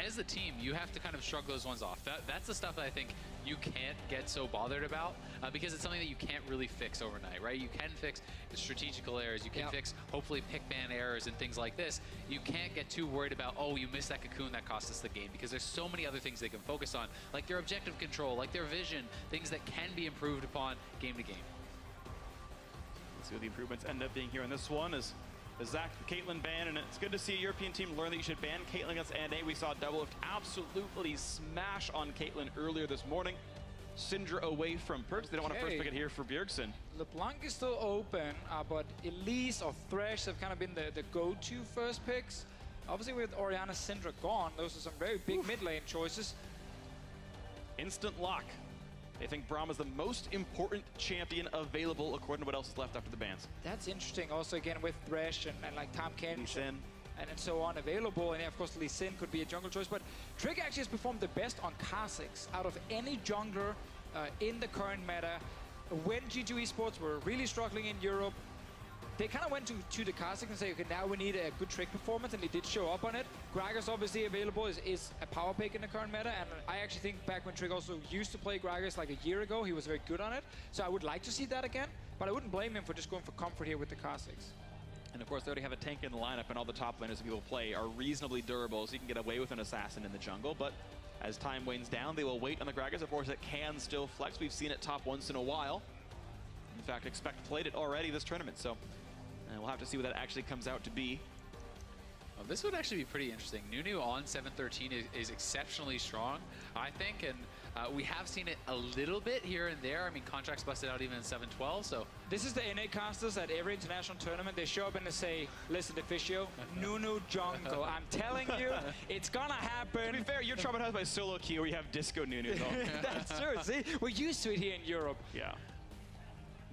as the team, you have to kind of shrug those ones off. That's the stuff that I think you can't get so bothered about because it's something that you can't really fix overnight, right? You can fix the strategical errors. You can fix, hopefully, pick ban errors and things like this. You can't get too worried about, oh, you missed that cocoon that cost us the game, because there's so many other things they can focus on, like their objective control, like their vision, things that can be improved upon game to game. Let's see what the improvements end up being here in this one. Is the Zach Caitlyn ban, and it's good to see a European team learn that you should ban Caitlyn against NA. We saw Double absolutely smash on Caitlyn earlier this morning. Syndra away from Perks. They don't want to first pick it here for Bjergsen. LeBlanc is still open, but Elise or Thresh have kind of been the go-to first picks. Obviously, with Orianna Syndra gone, those are some very big mid lane choices. Instant lock. They think Braum is the most important champion available according to what else is left after the bans. That's interesting. Also, again, with Thresh and like Tahm Kench and so on available. And of course, Lee Sin could be a jungle choice. But Trick actually has performed the best on Kha'Zix out of any jungler in the current meta. When G2 eSports were really struggling in Europe, they kind of went to the Kha'Zix and say, okay, now we need a good Trick performance, and they did show up on it. Gragas, obviously available, is a power pick in the current meta, and I actually think back when Trick also used to play Gragas like a year ago, he was very good on it. So I would like to see that again, but I wouldn't blame him for just going for comfort here with the Kha'Zix. And of course, they already have a tank in the lineup, and all the top laners that people play are reasonably durable, so you can get away with an assassin in the jungle. But as time wanes down, they will wait on the Gragas. Of course, it can still flex. We've seen it top once in a while. In fact, Expect played it already this tournament, so we'll have to see what that actually comes out to be. Well, this would actually be pretty interesting. Nunu on 713 is exceptionally strong, I think, and we have seen it a little bit here and there. I mean, contracts busted out even in 712, so... This is the NA casters at every international tournament. They show up and they say, listen, Deficio, Nunu jungle. I'm telling you, it's gonna happen. To be fair, you're traumatized by solo queue where you have Disco Nunu. That's true. See, we're used to it here in Europe. Yeah.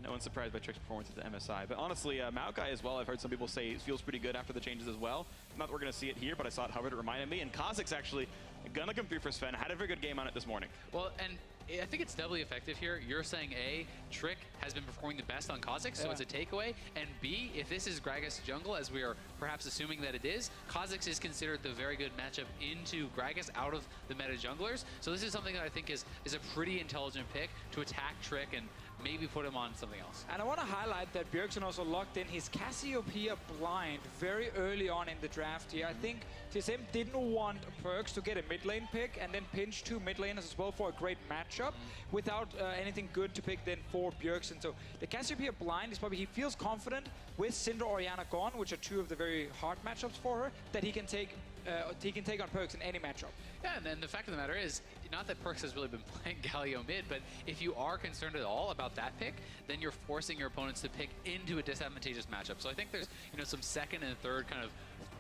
No one's surprised by Trick's performance at the MSI. But honestly, Maokai as well, I've heard some people say it feels pretty good after the changes as well. Not that we're going to see it here, but I saw it hovered, it reminded me. And Kha'Zix actually going to come through for Sven. Had a very good game on it this morning. Well, and I think it's doubly effective here. You're saying A, Trick has been performing the best on Kha'Zix, so it's a takeaway. And B, if this is Gragas jungle, as we are perhaps assuming that it is, Kha'Zix is considered the very good matchup into Gragas out of the meta junglers. So this is something that I think is a pretty intelligent pick to attack Trick and maybe put him on something else. And I want to highlight that Bjergsen also locked in his Cassiopeia blind very early on in the draft here. I think TSM didn't want Perks to get a mid lane pick and then pinch two mid laners as well for a great matchup without anything good to pick then for Bjergsen. So the Cassiopeia blind is probably, he feels confident with Syndra Orianna gone, which are two of the very hard matchups for her, that he can take on Perks in any matchup. Yeah, and then the fact of the matter is, not that Perks has really been playing Galio mid, but if you are concerned at all about that pick, then you're forcing your opponents to pick into a disadvantageous matchup. So I think there's some second and third kind of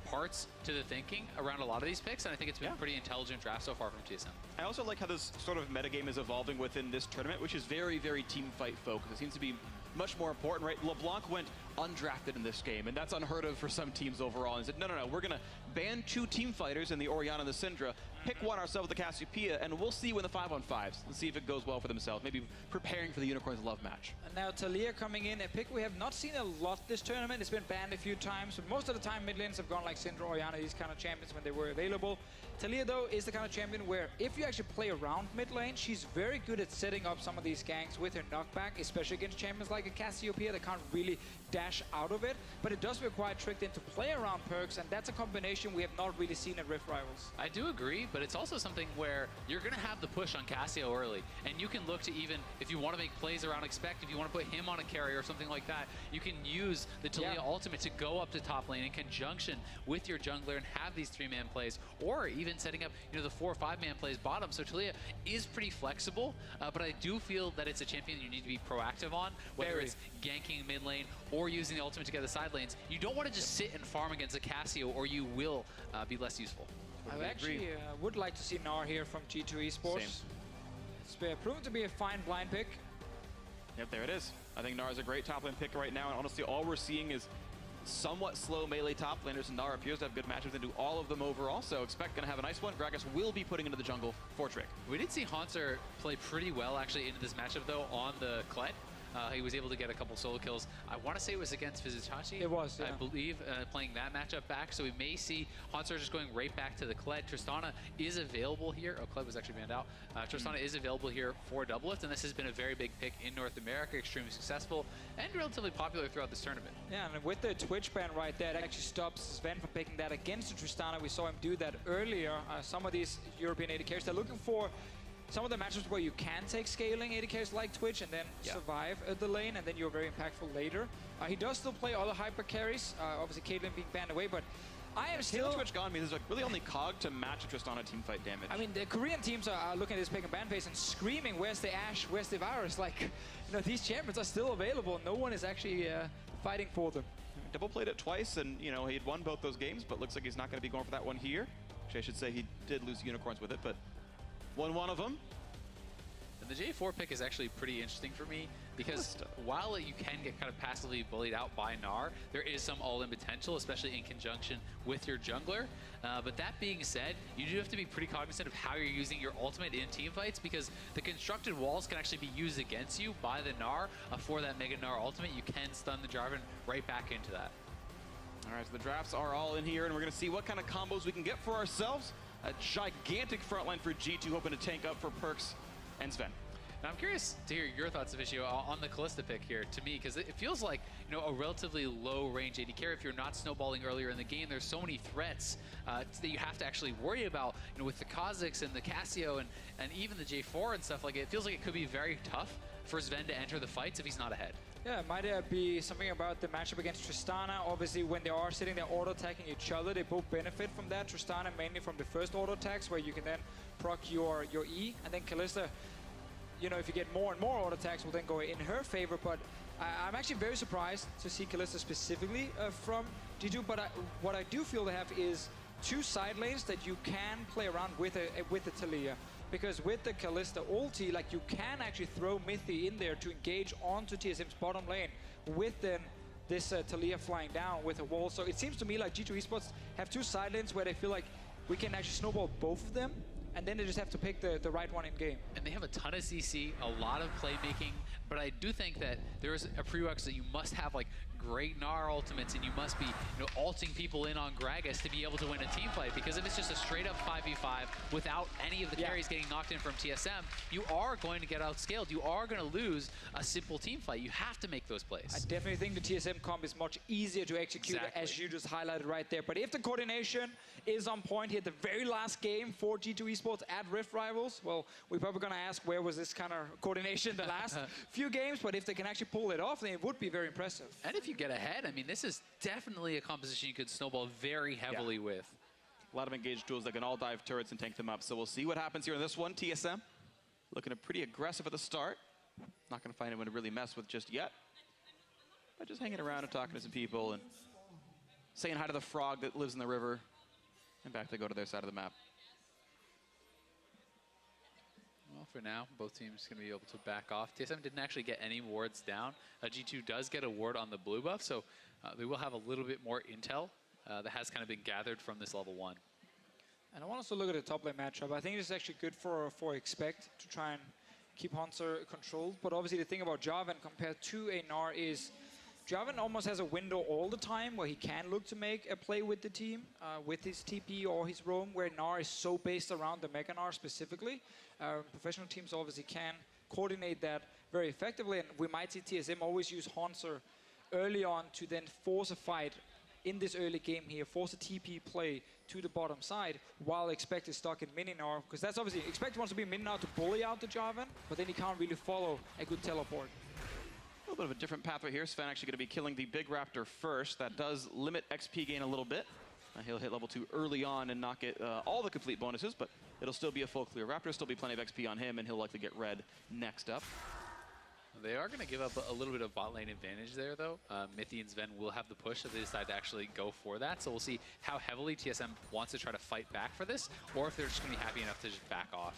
parts to the thinking around a lot of these picks, and I think it's been a pretty intelligent draft so far from TSM. I also like how this sort of metagame is evolving within this tournament, which is very, very team fight focused. It seems to be much more important, right? LeBlanc went undrafted in this game, and that's unheard of for some teams overall. And said, no, we're going to ban two team fighters in the Orianna and the Syndra, pick one ourselves with the Cassiopeia, and we'll see when the 5-on-5s and see if it goes well for themselves. Maybe preparing for the Unicorns Love match. And now Talia coming in, a pick we have not seen a lot this tournament. It's been banned a few times, but most of the time mid lanes have gone like Syndra, Orianna, these kind of champions when they were available. Talia, though, is the kind of champion where if you actually play around mid lane, she's very good at setting up some of these ganks with her knockback, especially against champions like a Cassiopeia that can't really dash out of it. But it does require Trick then to play around Perks, and that's a combination we have not really seen at Rift Rivals. I do agree, but it's also something where you're going to have the push on Cassio early, and you can look to even, if you want to make plays around Expect, if you want to put him on a carry or something like that, you can use the Talia ultimate to go up to top lane in conjunction with your jungler and have these 3-man plays, or even setting up the 4 or 5-man plays bottom. So Talia is pretty flexible, but I do feel that it's a champion you need to be proactive on, whether it's ganking mid lane or using the ultimate to get the side lanes. You don't want to just sit and farm against a Cassio, or you will be less useful. I actually would like to see Gnar here from G2 eSports. Same. It's proven to be a fine blind pick. Yep, there it is. I think Gnar is a great top lane pick right now, and honestly, all we're seeing is somewhat slow melee top laners, and Gnar appears to have good matchups and do all of them overall, so Expect gonna have a nice one. Gragas will be putting into the jungle for Trick. We did see Haunter play pretty well actually into this matchup though on the Kled. He was able to get a couple solo kills. I want to say it was against Vizichachi. It was, yeah. I believe, playing that matchup back. So we may see Hansar just going right back to the Kled. Tristana is available here. Oh, Kled was actually banned out. Tristana is available here for Doublelift, and this has been a very big pick in North America, extremely successful, and relatively popular throughout this tournament. Yeah, and with the Twitch ban right there, it actually stops Sven from picking that against the Tristana. We saw him do that earlier. Some of these European AD carries, they're looking for some of the matchups where you can take scaling AD carries like Twitch and then survive the lane, and then you're very impactful later. He does still play other hyper carries, obviously Caitlyn being banned away, but I am still... Twitch gone means there's like really only Cog to match Tristana teamfight damage. I mean, the Korean teams are looking at this pick and ban phase and screaming, where's the Ashe, where's the Virus? Like, you know, these champions are still available. No one is actually fighting for them. Double played it twice, and, you know, he had won both those games, but looks like he's not going to be going for that one here. Actually, I should say he did lose Unicorns with it, but won one of them. And the J4 pick is actually pretty interesting for me because while you can get kind of passively bullied out by Gnar, there is some all-in potential, especially in conjunction with your jungler. But that being said, you do have to be pretty cognizant of how you're using your ultimate in team fights because the constructed walls can actually be used against you by the Gnar. For that Mega Gnar ultimate, you can stun the Jarvan right back into that. All right, so the drafts are all in here, and we're going to see what kind of combos we can get for ourselves. A gigantic frontline for G2, hoping to tank up for Perks and Sven. Now I'm curious to hear your thoughts, Vicio, on the Kalista pick here. To me, because it feels like, you know, a relatively low-range AD carry. If you're not snowballing earlier in the game, there's so many threats that you have to actually worry about. You know, with the Kha'Zix and the Cassio and even the J4 and stuff like it. It feels like it could be very tough for Sven to enter the fights if he's not ahead. Yeah, it might be something about the matchup against Tristana. Obviously, when they are sitting there auto-attacking each other, they both benefit from that. Tristana mainly from the first auto-attacks, where you can then proc your E, and then Kalista, you know, if you get more and more auto-attacks, will then go in her favor. But I'm actually very surprised to see Kalista specifically from G2. But what I do feel they have is two side lanes that you can play around with the Taliyah. Because with the Kalista ulti, like, you can actually throw Mithy in there to engage onto TSM's bottom lane with then this Taliyah flying down with a wall. So it seems to me like G2 eSports have two side lanes where they feel like we can actually snowball both of them, and then they just have to pick the right one in game. And they have a ton of CC, a lot of playmaking, but I do think that there is a prerequisite. You must have like great Gnar ultimates, and you must be, you know, ulting people in on Gragas to be able to win a team fight. Because if it's just a straight up 5v5 without any of the carries getting knocked in from TSM, you are going to get outscaled. You are going to lose a simple team fight. You have to make those plays. I definitely think the TSM comp is much easier to execute, as you just highlighted right there. But if the coordination is on point here, the very last game for G2 eSports at Rift Rivals, well, we're probably going to ask where was this kind of coordination the last few games, but if they can actually pull it off, then it would be very impressive. And if you get ahead, I mean, this is definitely a composition you could snowball very heavily with. A lot of engaged tools that can all dive turrets and tank them up. So we'll see what happens here in this one. TSM looking pretty aggressive at the start. Not going to find anyone to really mess with just yet. But just hanging around and talking to some people and saying hi to the frog that lives in the river. And back they go to their side of the map. Well, for now, both teams going to be able to back off. TSM didn't actually get any wards down. G2 does get a ward on the blue buff, so they will have a little bit more intel that has kind of been gathered from this level 1. And I want us to look at the top lane matchup. I think it's actually good for Expect to try and keep Hansar controlled. But obviously the thing about Jarvan compared to a Gnar is Jarvan almost has a window all the time where he can look to make a play with the team, with his TP or his roam, where Gnar is so based around the Mega Gnar specifically. Professional teams obviously can coordinate that very effectively, and we might see TSM always use Hansar early on to then force a fight in this early game here, force a TP play to the bottom side, while Expect is stuck in mini Gnar, because that's obviously, Expect wants to be mini Gnar to bully out the Jarvan, but then he can't really follow a good teleport. A little bit of a different path right here. Sven actually going to be killing the big raptor first. That does limit XP gain a little bit. He'll hit level 2 early on and not get all the complete bonuses, but it'll still be a full clear. Raptor will still be plenty of XP on him, and he'll likely get red next up. They are going to give up a little bit of bot lane advantage there, though. Mithy and Sven will have the push if they decide to actually go for that. So we'll see how heavily TSM wants to try to fight back for this, or if they're just going to be happy enough to just back off.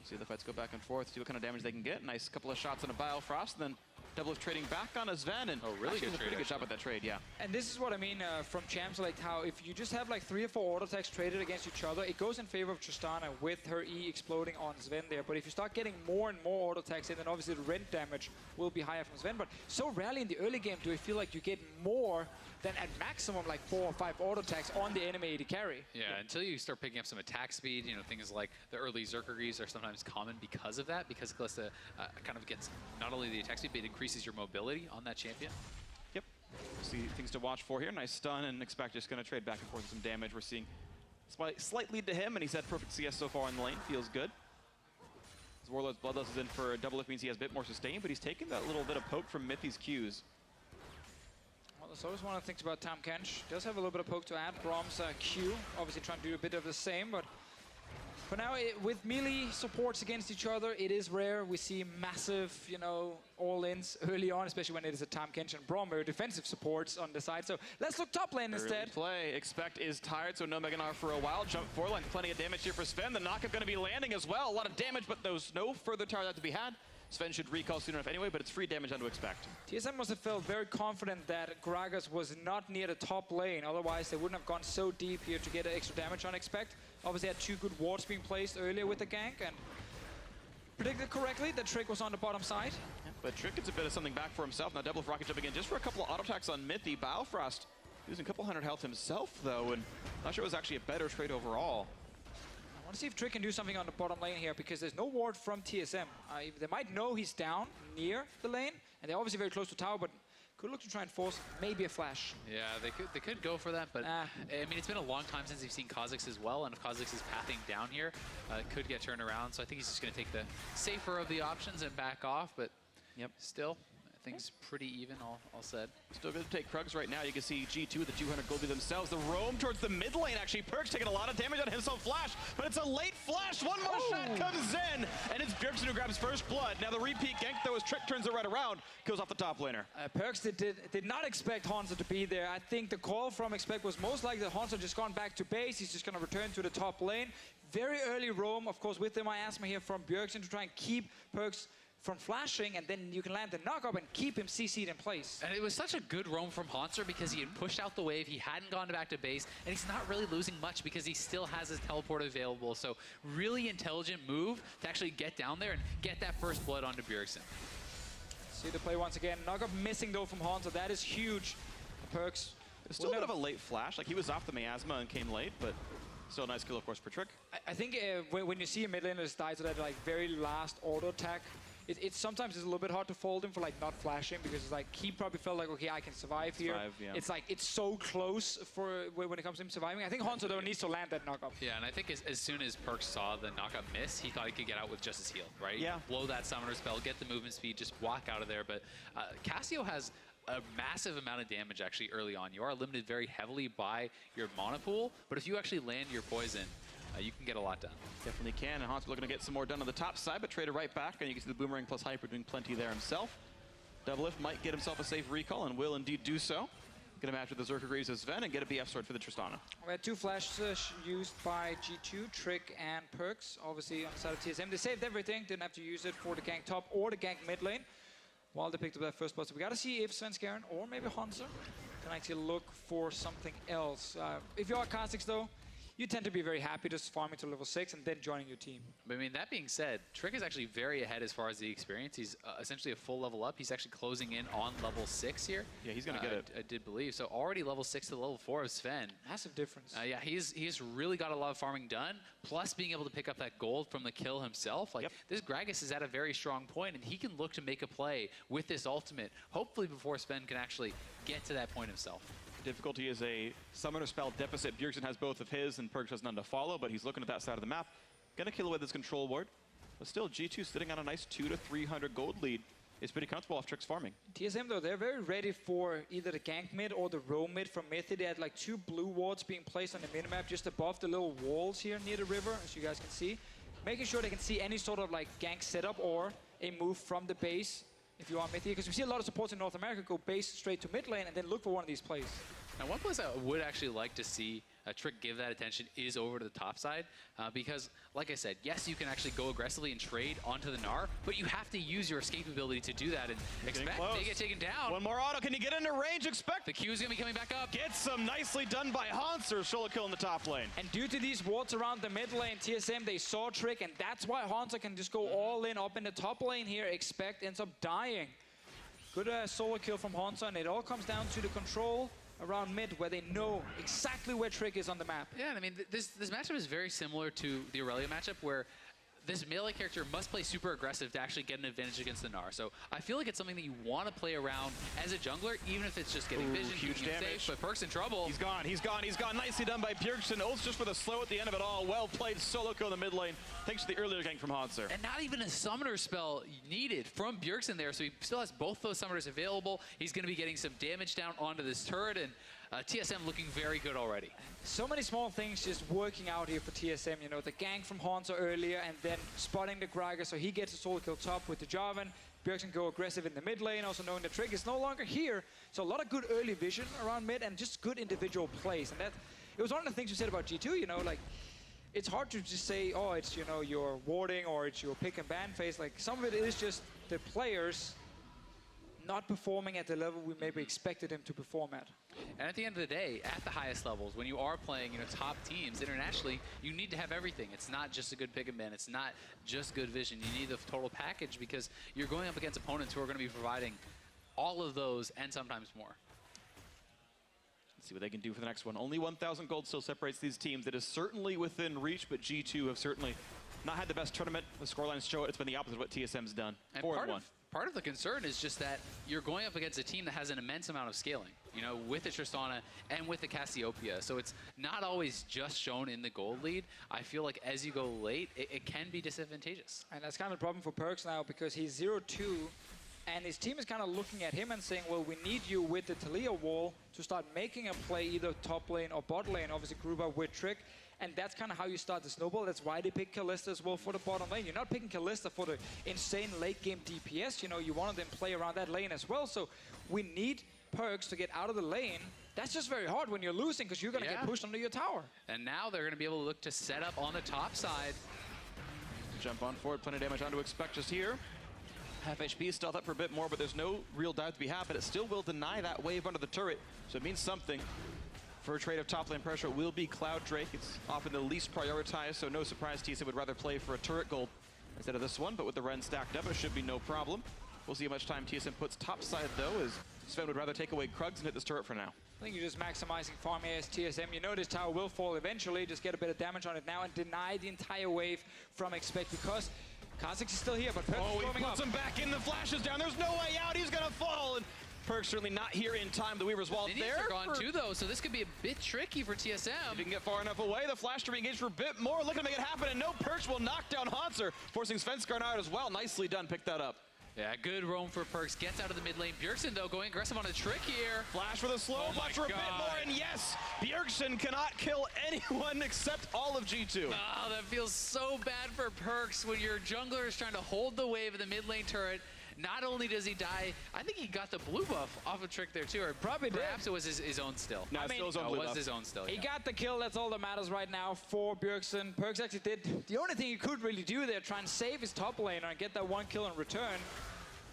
See the fights go back and forth, see what kind of damage they can get. Nice couple of shots on a Biofrost, and then Double trading back on a Sven, and really good doing a pretty good job with that trade, yeah. And this is what I mean from champs, like how if you just have like 3 or 4 auto attacks traded against each other, it goes in favor of Tristana with her E exploding on Sven there. But if you start getting more and more auto attacks in, then obviously the rend damage will be higher from Sven. But so rarely in the early game do I feel like you get more than at maximum like 4 or 5 auto attacks on the enemy AD carry. Yeah, until you start picking up some attack speed, you know, things like the early Zerkeries are sometimes common because of that, because Kalista kind of gets not only the attack speed, but it increases your mobility on that champion. Yep. See things to watch for here. Nice stun, and Expect just going to trade back and forth with some damage. We're seeing slight lead to him, and he's had perfect CS so far in the lane. Feels good. His Warlord's Bloodlust is in for a double lift, means he has a bit more sustain, but he's taking that little bit of poke from Mithy's Qs. Well, there's always one of the things about Tahm Kench. Does have a little bit of poke to add. Brom's Q, obviously trying to do a bit of the same, but for now, with melee supports against each other, it is rare. We see massive, you know, all-ins early on, especially when it is a Tahm Kench and Brom, or defensive supports on the side. So let's look top lane instead. Play. Expect is tired, so no Mega Gnar for a while. Jump forward line, plenty of damage here for Sven. The knockup going to be landing as well. A lot of damage, but there's no further tower that to be had. Sven should recall soon enough anyway, but it's free damage on to Expect. TSM must have felt very confident that Gragas was not near the top lane. Otherwise, they wouldn't have gone so deep here to get extra damage on Expect. Obviously, had 2 good wards being placed earlier with the gank, and predicted correctly that Trick was on the bottom side. Yeah, but Trick gets a bit of something back for himself. Now double rocket jumping in just for a couple of auto attacks on Mithy. Biofrost using a couple hundred health himself, though, and not sure it was actually a better trade overall. I want to see if Trick can do something on the bottom lane here, because there's no ward from TSM. They might know he's down near the lane, and they're obviously very close to tower, but could look to try and force maybe a flash. Yeah, they could go for that, but I mean, it's been a long time since we've seen Kha'Zix as well, and if Kha'Zix is pathing down here, it could get turned around. So I think he's just going to take the safer of the options and back off, but still, I think it's pretty even, all said. Still good to take Krugs right now. You can see G2 with the 200 gold themselves. The roam towards the mid lane, actually. Perkz taking a lot of damage on himself. Flash, but it's a late flash. One more shot comes in, and it's Bjergsen who grabs first blood. Now the repeat gank, though, as Trick turns it right around, goes off the top laner. Perkz did not expect Hanzo to be there. I think the call from Expect was most likely that Hanzo just gone back to base. He's just going to return to the top lane. Very early roam, of course, with the miasma here from Bjergsen to try and keep Perkz from flashing, and then you can land the knockup and keep him CC'd in place. And it was such a good roam from Hanser because he had pushed out the wave, he hadn't gone back to base, and he's not really losing much because he still has his teleport available. So really intelligent move to actually get down there and get that first blood onto Bjergsen. See the play once again. Knockup missing though from Hanser. That is huge. Perkz. It's still a bit of a late flash. Like he was off the miasma and came late, but still a nice kill, of course, for Trick. I think when you see a mid laner just die to that like very last auto attack, it sometimes is a little bit hard to fold him for like not flashing, because it's like he probably felt like, okay, I can survive here. It's like it's so close for when it comes to him surviving. I think Hanzo though needs to land that knockup. Yeah, and I think as soon as Perkz saw the knockup miss, he thought he could get out with just his heal, right? Yeah. Blow that summoner spell, get the movement speed, just walk out of there. But Cassio has a massive amount of damage actually early on. You are limited very heavily by your mana pool, but if you actually land your poison, you can get a lot done. Definitely can, and Hans looking to get some more done on the top side, but traded right back, and you can see the Boomerang plus Hyper doing plenty there himself. Doublelift might get himself a safe recall, and will indeed do so. Gonna match with the Zerker Greaves as Sven and get a BF sword for the Tristana. We had 2 flashes used by G2, Trick and Perkz, obviously on the side of TSM. They saved everything, didn't have to use it for the gank top or the gank mid lane, while they picked up that first blood. So we gotta see if Svenskeren or maybe Hanser can actually look for something else. If you are Kha'Zix though, you tend to be very happy just farming to level 6 and then joining your team. But I mean, that being said, Trick is actually very ahead as far as the experience. He's essentially a full level up. He's actually closing in on level 6 here. Yeah, he's going to get it. I did believe. So already level 6 to level 4 of Sven. Massive difference. Yeah, he's really got a lot of farming done, plus being able to pick up that gold from the kill himself. Like, this Gragas is at a very strong point, and he can look to make a play with this ultimate, hopefully before Sven can actually get to that point himself. Difficulty is a summoner spell deficit. Bjergsen has both of his, and Perkz has none to follow, but he's looking at that side of the map. Gonna kill away this control ward. But still, G2 sitting on a nice 200 to 300 gold lead. It's pretty comfortable off Trick's farming. TSM, though, they're very ready for either the gank mid or the roam mid from Mithy. They had like 2 blue wards being placed on the minimap just above the little walls here near the river, as you guys can see. Making sure they can see any sort of like gank setup or a move from the base if you are Mithy, because we see a lot of supports in North America go base straight to mid lane and then look for one of these plays. Now, one place I would actually like to see Trick give that attention is over to the top side because, like I said, yes, you can actually go aggressively and trade onto the Gnar, but you have to use your escape ability to do that and expect they get taken down. One more auto. Can you get into range? Expect. The Q is going to be coming back up. Gets some nicely done by Hanser. Solo kill in the top lane. And due to these wards around the mid lane, TSM, they saw Trick, and that's why Hanser can just go all in up in the top lane here. Expect ends up dying. Good solo kill from Hanser, and it all comes down to the control around mid, where they know exactly where Trick is on the map. Yeah, and I mean, this matchup is very similar to the Aurelia matchup, where this melee character must play super aggressive to actually get an advantage against the Gnar. So I feel like it's something that you want to play around as a jungler, even if it's just getting vision, huge damage. Safe, but Perk's in trouble. He's gone, he's gone, he's gone. Nicely done by Bjergsen. Ults just for the slow at the end of it all. Well played, solo kill in the mid lane, thanks to the earlier gank from Hanser. And not even a summoner spell needed from Bjergsen there, so he still has both those summoners available. He's going to be getting some damage down onto this turret, and TSM looking very good already. So many small things just working out here for TSM. You know, the gank from Hanser earlier, and then spotting the Gragas, so he gets a solo kill top with the Jarvan. Bjergsen go aggressive in the mid lane, also knowing the Trick is no longer here. So a lot of good early vision around mid, and just good individual plays. And that, it was one of the things you said about G2, you know, like, it's hard to just say, oh, it's, you know, your warding or it's your pick and ban phase. Like, some of it is just the players not performing at the level we maybe expected him to perform at. And at the end of the day, at the highest levels, when you are playing, you know, top teams internationally, you need to have everything. It's not just a good pick and ban. It's not just good vision. You need the total package because you're going up against opponents who are going to be providing all of those and sometimes more. Let's see what they can do for the next one. Only 1,000 gold still separates these teams. It is certainly within reach, but G2 have certainly not had the best tournament. The scorelines show it. It's been the opposite of what TSM's done. And 4-1. Part of the concern is just that you're going up against a team that has an immense amount of scaling, you know, with the Tristana and with the Cassiopeia. So it's not always just shown in the gold lead. I feel like as you go late, it can be disadvantageous. And that's kind of a problem for Perks now because he's 0-2, and his team is kind of looking at him and saying, well, we need you with the Talia wall to start making a play either top lane or bot lane, obviously group up with Trick. And that's kind of how you start the snowball. That's why they pick Kalista as well for the bottom lane. You're not picking Kalista for the insane late game DPS. You know, you want them to play around that lane as well. So we need Perks to get out of the lane. That's just very hard when you're losing because you're going to get pushed under your tower. And now they're going to be able to look to set up on the top side. Jump on forward, plenty of damage on to expect just here. Half HP, stealth up for a bit more, but there's no real dive to be had, but it still will deny that wave under the turret. So it means something. For a trade of top lane pressure, it will be Cloud Drake. It's often the least prioritized, so no surprise TSM would rather play for a turret gold instead of this one, but with the Ren stacked up, it should be no problem. We'll see how much time TSM puts top side, though, as Sven would rather take away Krugs and hit this turret for now. I think you're just maximizing farm here as TSM. You know this tower will fall eventually. Just get a bit of damage on it now and deny the entire wave from Expect because Kha'Zix is still here, but Perks is he puts him back in. The flash is down. There's no way out. He's going to fall. And Perk's certainly not here in time. The Weaver's Wall there. They're gone too, though, so this could be a bit tricky for TSM. If he can get far enough away, the flash to re-engage for a bit more. Looking to make it happen, and no, Perks will knock down Hanser, forcing Svenskar out as well. Nicely done. Pick that up. Yeah, good roam for Perks. Gets out of the mid lane. Bjergsen, though, going aggressive on a Trick here. Flash for the slow, watch for a bit more, and yes, Bjergsen cannot kill anyone except all of G2. Oh, that feels so bad for Perks when your jungler is trying to hold the wave of the mid lane turret. Not only does he die, I think he got the blue buff off of Trick there too, or perhaps it was his own still. No, it was his own still. He got the kill, that's all that matters right now for Bjergsen. Perks actually did the only thing he could really do there, try and save his top laner and get that one kill in return.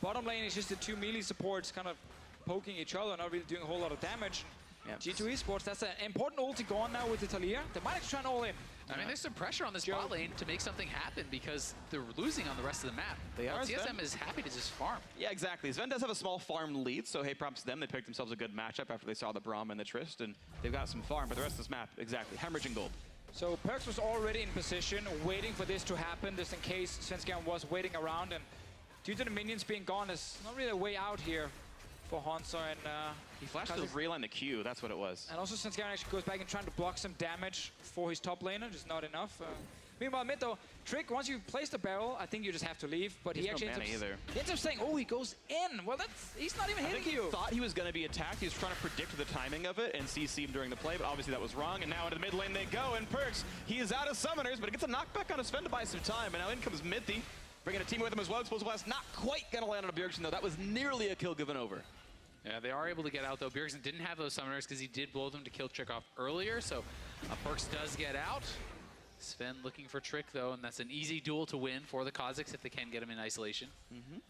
Bottom lane is just the two melee supports kind of poking each other, not really doing a whole lot of damage. Yep. G2 eSports, that's an important ulti gone now with the Talia. They might actually try and all in. I mean, there's some pressure on this bot lane to make something happen because they're losing on the rest of the map. They are. TSM is happy to just farm. Yeah, exactly. Sven does have a small farm lead, so hey, props to them. They picked themselves a good matchup after they saw the Braum and the Trist, and they've got some farm, but the rest of this map, exactly, hemorrhaging gold. So Perks was already in position, waiting for this to happen, just in case Svenskar was waiting around, and due to the minions being gone, there's not really a way out here for Hanser, and he flashed to realign the Q, that's what it was. And also Svenskar actually goes back and trying to block some damage for his top laner, just not enough. Meanwhile, mid though, Trick, once you place the barrel, I think you just have to leave, but he actually ends up saying, oh, he goes in. Well, he's not even hitting you. He thought he was going to be attacked. He was trying to predict the timing of it and CC him during the play, but obviously that was wrong. And now into the mid lane they go, and Perks, he is out of summoners, but it gets a knockback on his Sven to buy some time, and now in comes Mithy, bringing a team with him as well. Explosive Blast not quite going to land on a Bjergsen, though. That was nearly a kill given over. Yeah, they are able to get out, though. Bjergsen didn't have those summoners because he did blow them to kill Trick off earlier, so Perks does get out. Sven looking for Trick, though, and that's an easy duel to win for the Kazakhs if they can get him in isolation. And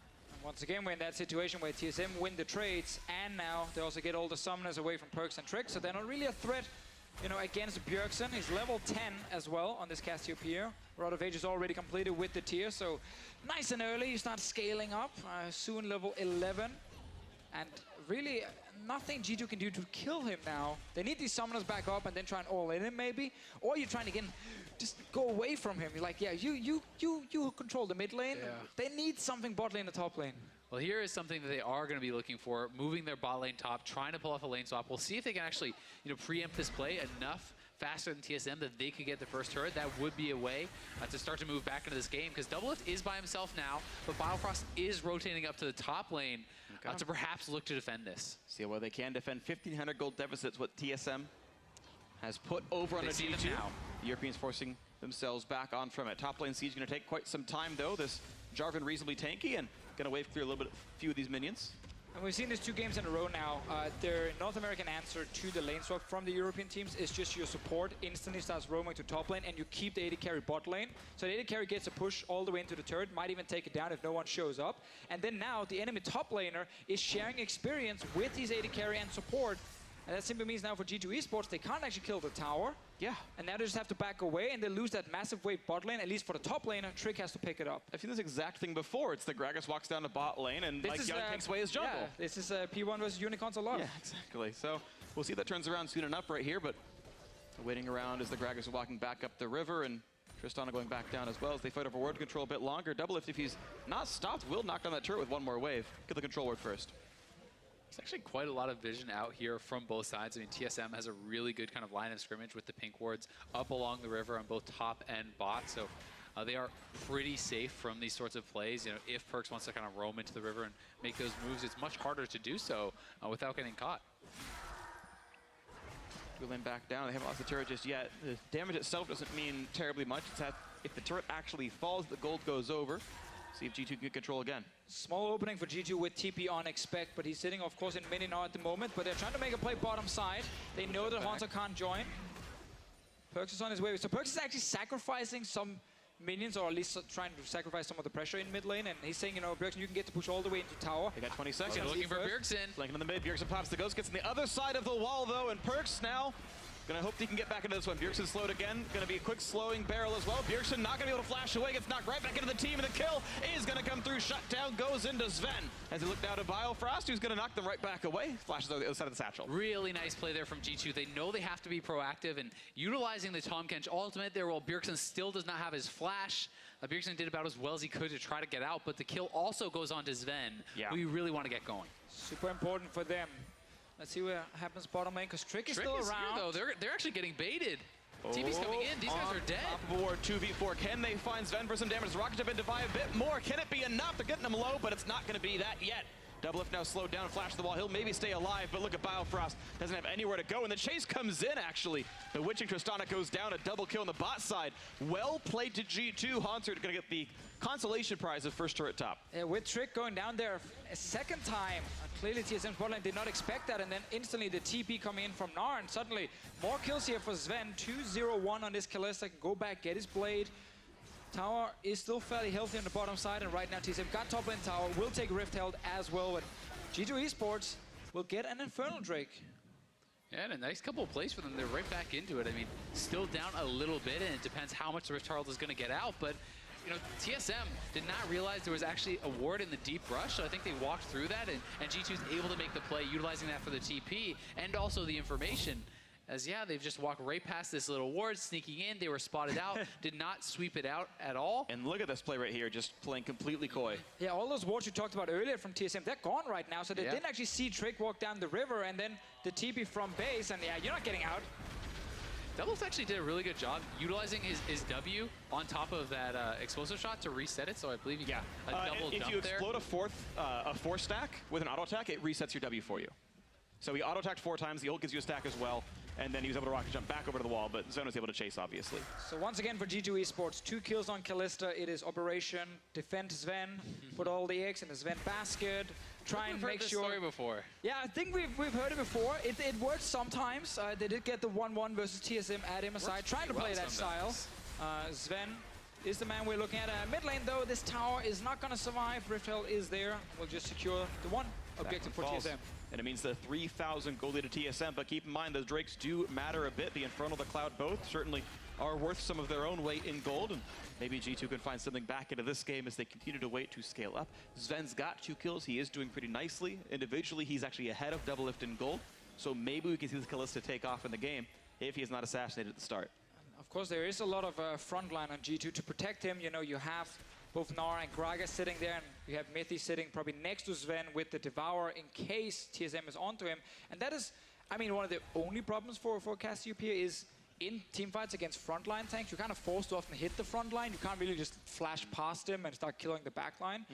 once again, we're in that situation where TSM win the trades, and now they also get all the summoners away from Perks and Trick, so they're not really a threat, you know, against Bjergsen. He's level 10 as well on this Cassiopeia. Rod of Age is already completed with the tier, so nice and early. You start scaling up, soon level 11. And really, nothing G2 can do to kill him now. They need these summoners back up and then try and all in him maybe. Or you're trying to, again, just go away from him. You're like, yeah, you control the mid lane. Yeah. They need something bot lane, the top lane. Well, here is something that they are going to be looking for, moving their bot lane top, trying to pull off a lane swap. We'll see if they can actually, you know, preempt this play enough faster than TSM that they could get the first turret. That would be a way to start to move back into this game, because Doublelift is by himself now, but Biofrost is rotating up to the top lane to perhaps look to defend this. See where they can defend. 1,500 gold deficits, what TSM has put over on a G2 now. The Europeans forcing themselves back on from it. Top lane siege going to take quite some time, though. This Jarvan reasonably tanky and going to wave clear a little bit, few of these minions. And we've seen this 2 games in a row now. Their North American answer to the lane swap from the European teams is just your support instantly starts roaming to top lane, and you keep the AD carry bot lane. So the AD carry gets a push all the way into the turret, might even take it down if no one shows up. And then now the enemy top laner is sharing experience with his AD carry and support. And that simply means now for G2 eSports, they can't actually kill the tower. Yeah. And now they just have to back away, and they lose that massive wave bot lane. At least for the top laner, Trick has to pick it up. I've seen this exact thing before. It's the Gragas walks down to bot lane, and like Young takes away his jungle. Yeah, this is P1 versus Unicorns a lot. Yeah, exactly. So we'll see if that turns around soon enough right here, but waiting around as the Gragas are walking back up the river, and Tristana going back down as well as they fight over ward control a bit longer. Doublelift, if he's not stopped, will knock down that turret with one more wave. Get the control ward first. There's actually quite a lot of vision out here from both sides. I mean, TSM has a really good kind of line of scrimmage with the pink wards up along the river on both top and bot. So they are pretty safe from these sorts of plays. You know, if Perks wants to kind of roam into the river and make those moves, it's much harder to do so without getting caught. Dueling back down. They haven't lost the turret just yet. The damage itself doesn't mean terribly much. It's that if the turret actually falls, the gold goes over. See if G2 can get control again. Small opening for G2 with TP on expect, but he's sitting, of course, in mini now at the moment. But they're trying to make a play bottom side. They know that Haunter can't join. Perks is on his way. So Perks is actually sacrificing some minions, or at least trying to sacrifice some of the pressure in mid lane. And he's saying, you know, Bjergsen, you can get to push all the way into tower. They got 20 seconds. Looking for Bjergsen. Flanking in the mid. Bjergsen pops the ghost, gets on the other side of the wall, though, and Perks now gonna hope he can get back into this one. Bjergsen slowed again. Gonna be a quick slowing barrel as well. Bjergsen not gonna be able to flash away. Gets knocked right back into the team, and the kill is gonna come through. Shutdown goes into Sven. As he looked out at Biofrost, who's gonna knock them right back away. Flashes over the other side of the satchel. Really nice play there from G2. They know they have to be proactive, and utilizing the Tahm Kench ultimate there while Bjergsen still does not have his flash. Bjergsen did about as well as he could to try to get out, but the kill also goes on to Sven. Yeah. We really want to get going. Super important for them. Let's see what happens bottom lane, because Trick is still around. Here, though. They're actually getting baited. TP's coming in. These guys are dead. Top of a ward, 2v4. Can they find Sven for some damage? Rocket Jump into Vi a bit more. Can it be enough? They're getting him low, but it's not going to be that yet. Doublelift now slowed down, flash the wall. He'll maybe stay alive, but look at Biofrost. Doesn't have anywhere to go, and the chase comes in, actually. Bewitching Tristana goes down, a double kill on the bot side. Well played to G2. Haunter going to get the consolation prize of first turret top. Yeah, with Trick going down there a second time. Clearly TSM Portland did not expect that, and then instantly the TP coming in from Gnar, and suddenly more kills here for Sven. 2-0-1 on this Kalista. Can go back, get his blade. Tower is still fairly healthy on the bottom side, and right now TSM got top lane tower, will take Rift Held as well, but G2 eSports will get an Infernal Drake. Yeah, and a nice couple of plays for them. They're right back into it. I mean, still down a little bit, and it depends how much the Rift Herald is going to get out, but you know, TSM did not realize there was actually a ward in the deep rush, so I think they walked through that, and G2's able to make the play, utilizing that for the TP, and also the information. As, yeah, they've just walked right past this little ward, sneaking in. They were spotted out, did not sweep it out at all. And look at this play right here, just playing completely coy. Yeah, all those wards you talked about earlier from TSM, they're gone right now. So they didn't actually see Trick walk down the river, and then the TP from base, and yeah, you're not getting out. Doublelift actually did a really good job utilizing his W on top of that explosive shot to reset it, so I believe you got a double if dump you there. explode a four stack with an auto attack, it resets your W for you. So he auto attacked 4 times, the ult gives you a stack as well, and then he was able to rocket jump back over to the wall, but Zone was able to chase, obviously. So once again for G2 eSports, 2 kills on Kalista. It is Operation Defend Sven, put all the eggs in the Sven basket, try and We've heard make this sure. story before. Yeah, I think we've heard it before. It works sometimes. They did get the 1-1 versus TSM at MSI, trying to play that style. Sven is the man we're looking at. Mid lane, though, this tower is not going to survive. Rift Hell is there. We'll just secure the one objective for TSM. And it means the 3,000 gold lead to TSM, but keep in mind those Drakes do matter a bit. The Infernal, the Cloud both certainly are worth some of their own weight in gold, and maybe G2 can find something back into this game as they continue to wait to scale up. Sven's got 2 kills. He is doing pretty nicely. Individually, he's actually ahead of Doublelift in gold, so maybe we can see this Kalista take off in the game if he is not assassinated at the start. Of course, there is a lot of frontline on G2 to protect him. You know, you have both Nara and Gragas sitting there, and you have Mythi sitting probably next to Sven with the Devourer in case TSM is onto him. And that is, I mean, one of the only problems for Cassiopeia is in teamfights against frontline tanks, you're kind of forced to often hit the front line. You can't really just flash past him and start killing the back line.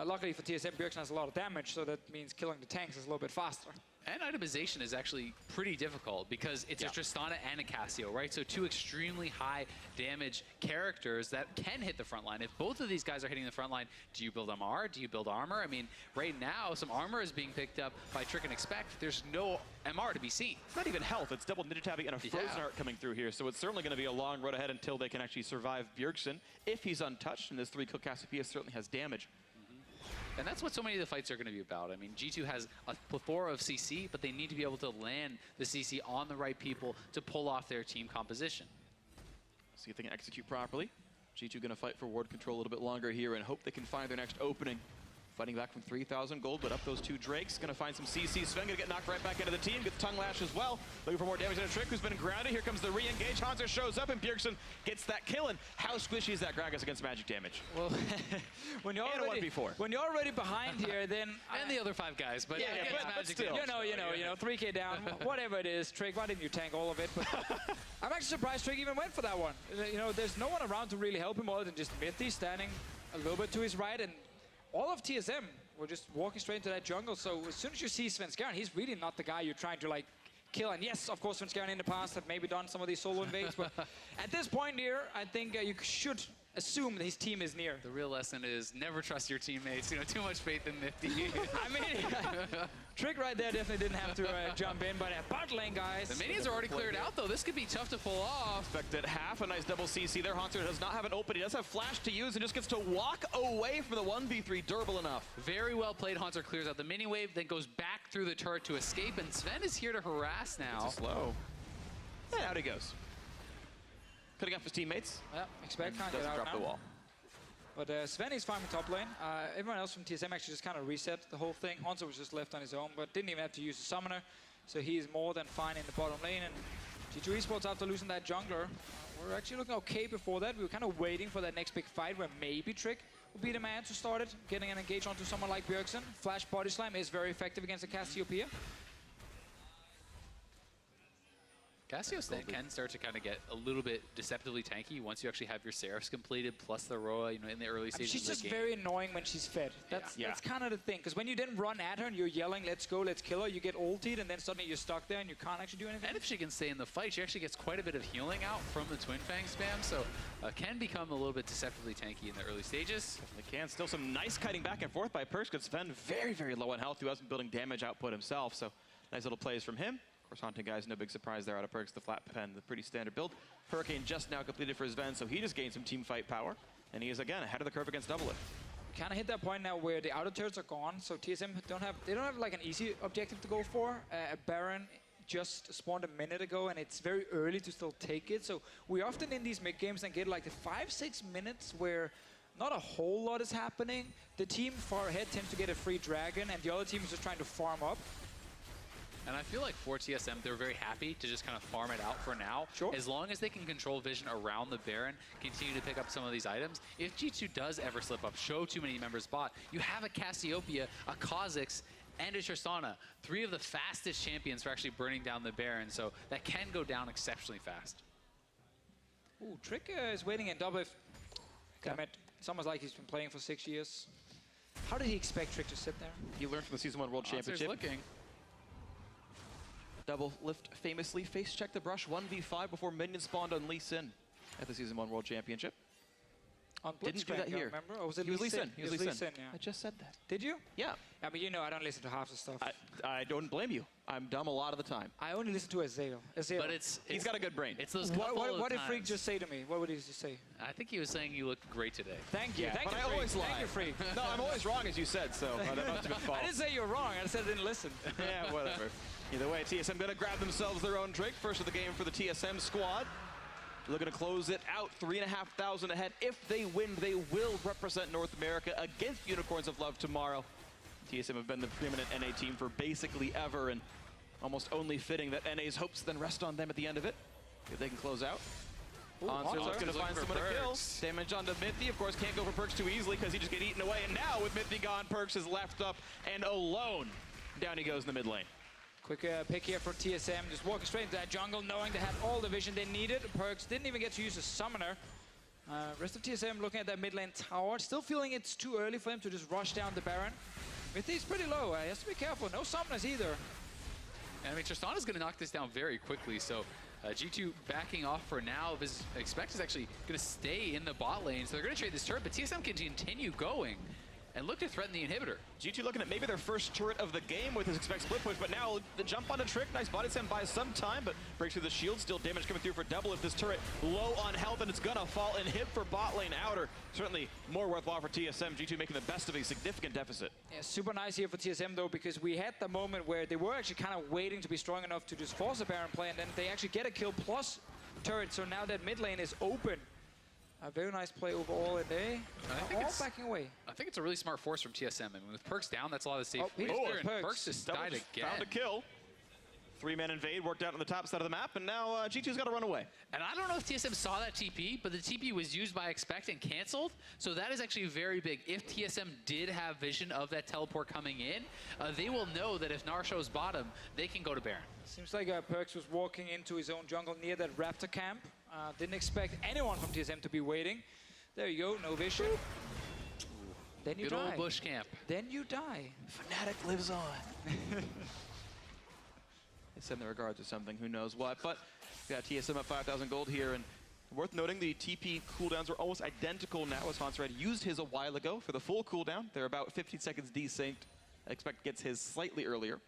Luckily for TSM, Bjergsen has a lot of damage, so that means killing the tanks is a little bit faster. And itemization is actually pretty difficult because it's a Tristana and a Cassio, right? So 2 extremely high damage characters that can hit the front line. If both of these guys are hitting the front line, do you build MR? Do you build armor? I mean, right now, some armor is being picked up by Trick and Expect. There's no MR to be seen. It's not even health. It's double Ninja Tabi and a Frozen Art coming through here. So it's certainly going to be a long road ahead until they can actually survive Bjergsen. If he's untouched, and this 3-kill Cassiopeia certainly has damage. And that's what so many of the fights are going to be about. I mean, G2 has a plethora of CC, but they need to be able to land the CC on the right people to pull off their team composition. See if they can execute properly. G2 going to fight for ward control a little bit longer here and hope they can find their next opening. Fighting back from 3,000 gold, but up those 2 Drakes. Going to find some CC. Sven going to get knocked right back into the team. Gets Tongue Lash as well. Looking for more damage than a Trick, who's been grounded. Here comes the re-engage. Hanser shows up, and Bjergsen gets that kill. And how squishy is that Gragas against magic damage? Well, when you're already behind here, then and the other 5 guys, but but still, you know, 3K down, whatever it is. Trick, why didn't you tank all of it? But I'm actually surprised Trick even went for that one. You know, there's no one around to really help him other than just Mythi standing a little bit to his right, and all of TSM were just walking straight into that jungle. So as soon as you see Svenskeren, he's really not the guy you're trying to like kill. And yes, of course, Svenskeren in the past have maybe done some of these solo invades, but at this point here, I think you should assume that his team is near. The real lesson is never trust your teammates. You know, too much faith in Nifty. I mean, Trick right there definitely didn't have to jump in, but at bot lane, guys. The minions are already cleared out, though. This could be tough to pull off. Expected half a nice double CC there. Haunter does not have an open. He does have flash to use and just gets to walk away from the 1v3. Durable enough. Very well played. Haunter clears out the mini wave, then goes back through the turret to escape, and Sven is here to harass now. It's slow. Yeah, out he goes. Cutting off his teammates. Yeah, Expect can't get out drop now. the wall. But Sven is farming top lane. Everyone else from TSM actually just kind of reset the whole thing. Hanser was just left on his own, but didn't even have to use the summoner. So he's more than fine in the bottom lane. And G2 eSports, after losing that jungler, we're actually looking okay before that. We were kind of waiting for that next big fight where maybe Trick would be the man to start it. Getting an engage onto someone like Bjergsen. Flash Body Slam is very effective against the Cassiopeia. Cassio can start to kind of get a little bit deceptively tanky once you actually have your Seraphs completed, plus the Roa, you know, in the early stages she's of the just game. very annoying when she's fed. That's kind of the thing. Because when you then run at her and you're yelling, let's go, let's kill her, you get ultied, and then suddenly you're stuck there and you can't actually do anything. And if she can stay in the fight, she actually gets quite a bit of healing out from the Twin Fang spam, so can become a little bit deceptively tanky in the early stages. Definitely can. Still some nice kiting back and forth by Perks, because Sven very, very low on health, who hasn't building damage output himself, so nice little plays from him. Of course, Haunting guys, no big surprise there out of Perks, the flat pen, the pretty standard build. Hurricane just now completed for Sven, so he just gained some team fight power, and he is again ahead of the curve against Doublelift. Kind of hit that point now where the outer turrets are gone, so TSM don't have like an easy objective to go for. A Baron just spawned a minute ago, and it's very early to still take it. So we often in these mid games and get like the 5-6 minutes where not a whole lot is happening. The team far ahead tends to get a free dragon, and the other team is just trying to farm up. And I feel like for TSM, they're very happy to just kind of farm it out for now. Sure. As long as they can control vision around the Baron, continue to pick up some of these items. If G2 does ever slip up, show too many members bot, you have a Cassiopeia, a Kha'Zix, and a Tristana. 3 of the fastest champions for actually burning down the Baron, so that can go down exceptionally fast. Ooh, Trick is waiting in double. Damn it. It's almost like he's been playing for 6 years. How did he expect Trick to sit there? He learned from the Season 1 World Championship. Looking. Doublelift famously face-checked the brush 1v5 before minion spawned on Lee Sin at the Season 1 World Championship. On Didn't do that here. Remember? Or was it He was Lee Sin? Sin. He was Lee Sin. Yeah. I just said that. Did you? Yeah. I mean, you know, I don't listen to half the stuff. I don't blame you. I'm dumb a lot of the time. I only listen to Azale. But he's got a good brain. It's those what did Freak just say to me? What would he just say? I think he was saying you looked great today. Thank you. Yeah, Thank but you, I Freak. always lie. Thank you, Freak. No, I'm always wrong, as you said, so that must have been false. I didn't say you were wrong. I said I didn't listen. Yeah, whatever. Either way, TSM going to grab themselves their own drink. First of the game for the TSM squad. Looking to close it out, 3,500 ahead. If they win, they will represent North America against Unicorns of Love tomorrow. TSM have been the preeminent NA team for basically ever, and almost only fitting that NA's hopes then rest on them at the end of it. If they can close out. Onser's going to find someone to kill. Damage onto Mythy. Of course, can't go for Perks too easily because he just get eaten away. And now with Mythy gone, Perks is left up and alone. Down he goes in the mid lane. Quick pick here from TSM, just walking straight into that jungle, knowing they had all the vision they needed. Perks didn't even get to use a summoner. Rest of TSM looking at that mid lane tower, still feeling it's too early for him to just rush down the Baron. Mythy's pretty low, he has to be careful, no summoners either. And I mean, Tristana's going to knock this down very quickly, so G2 backing off for now. Expect is actually going to stay in the bot lane, so they're going to trade this turret, but TSM can continue going and look to threaten the inhibitor. G2 looking at maybe their first turret of the game with his expect split push, but now the jump onto Trick, nice body slam buys some time, but breaks through the shield, still damage coming through for double if this turret low on health, and it's gonna fall and hit for bot lane outer. Certainly more worthwhile for TSM, G2 making the best of a significant deficit. Yeah, super nice here for TSM though, because we had the moment where they were actually kind of waiting to be strong enough to just force a Baron play, and then they actually get a kill plus turret, so now that mid lane is open. A very nice play overall, and they are all backing away. I think it's a really smart force from TSM. I mean, with Perks down, that's a lot of safe. Perks just died again. Found a kill. Three-man invade worked out on the top side of the map, and now G2's got to run away. And I don't know if TSM saw that TP, but the TP was used by Expect and canceled, so that is actually very big. If TSM did have vision of that teleport coming in, they will know that if Gnar shows bottom, they can go to Baron. Seems like Perks was walking into his own jungle near that Raptor camp. Didn't expect anyone from TSM to be waiting. There you go, no vision. Then you die. Good old bush camp. Then you die. Fnatic lives on. They said in the regards or something, who knows what. But we got TSM at 5,000 gold here, and worth noting the TP cooldowns are almost identical now, as Hanser had used his a while ago for the full cooldown. They're about 15 seconds desynced. I expect gets his slightly earlier.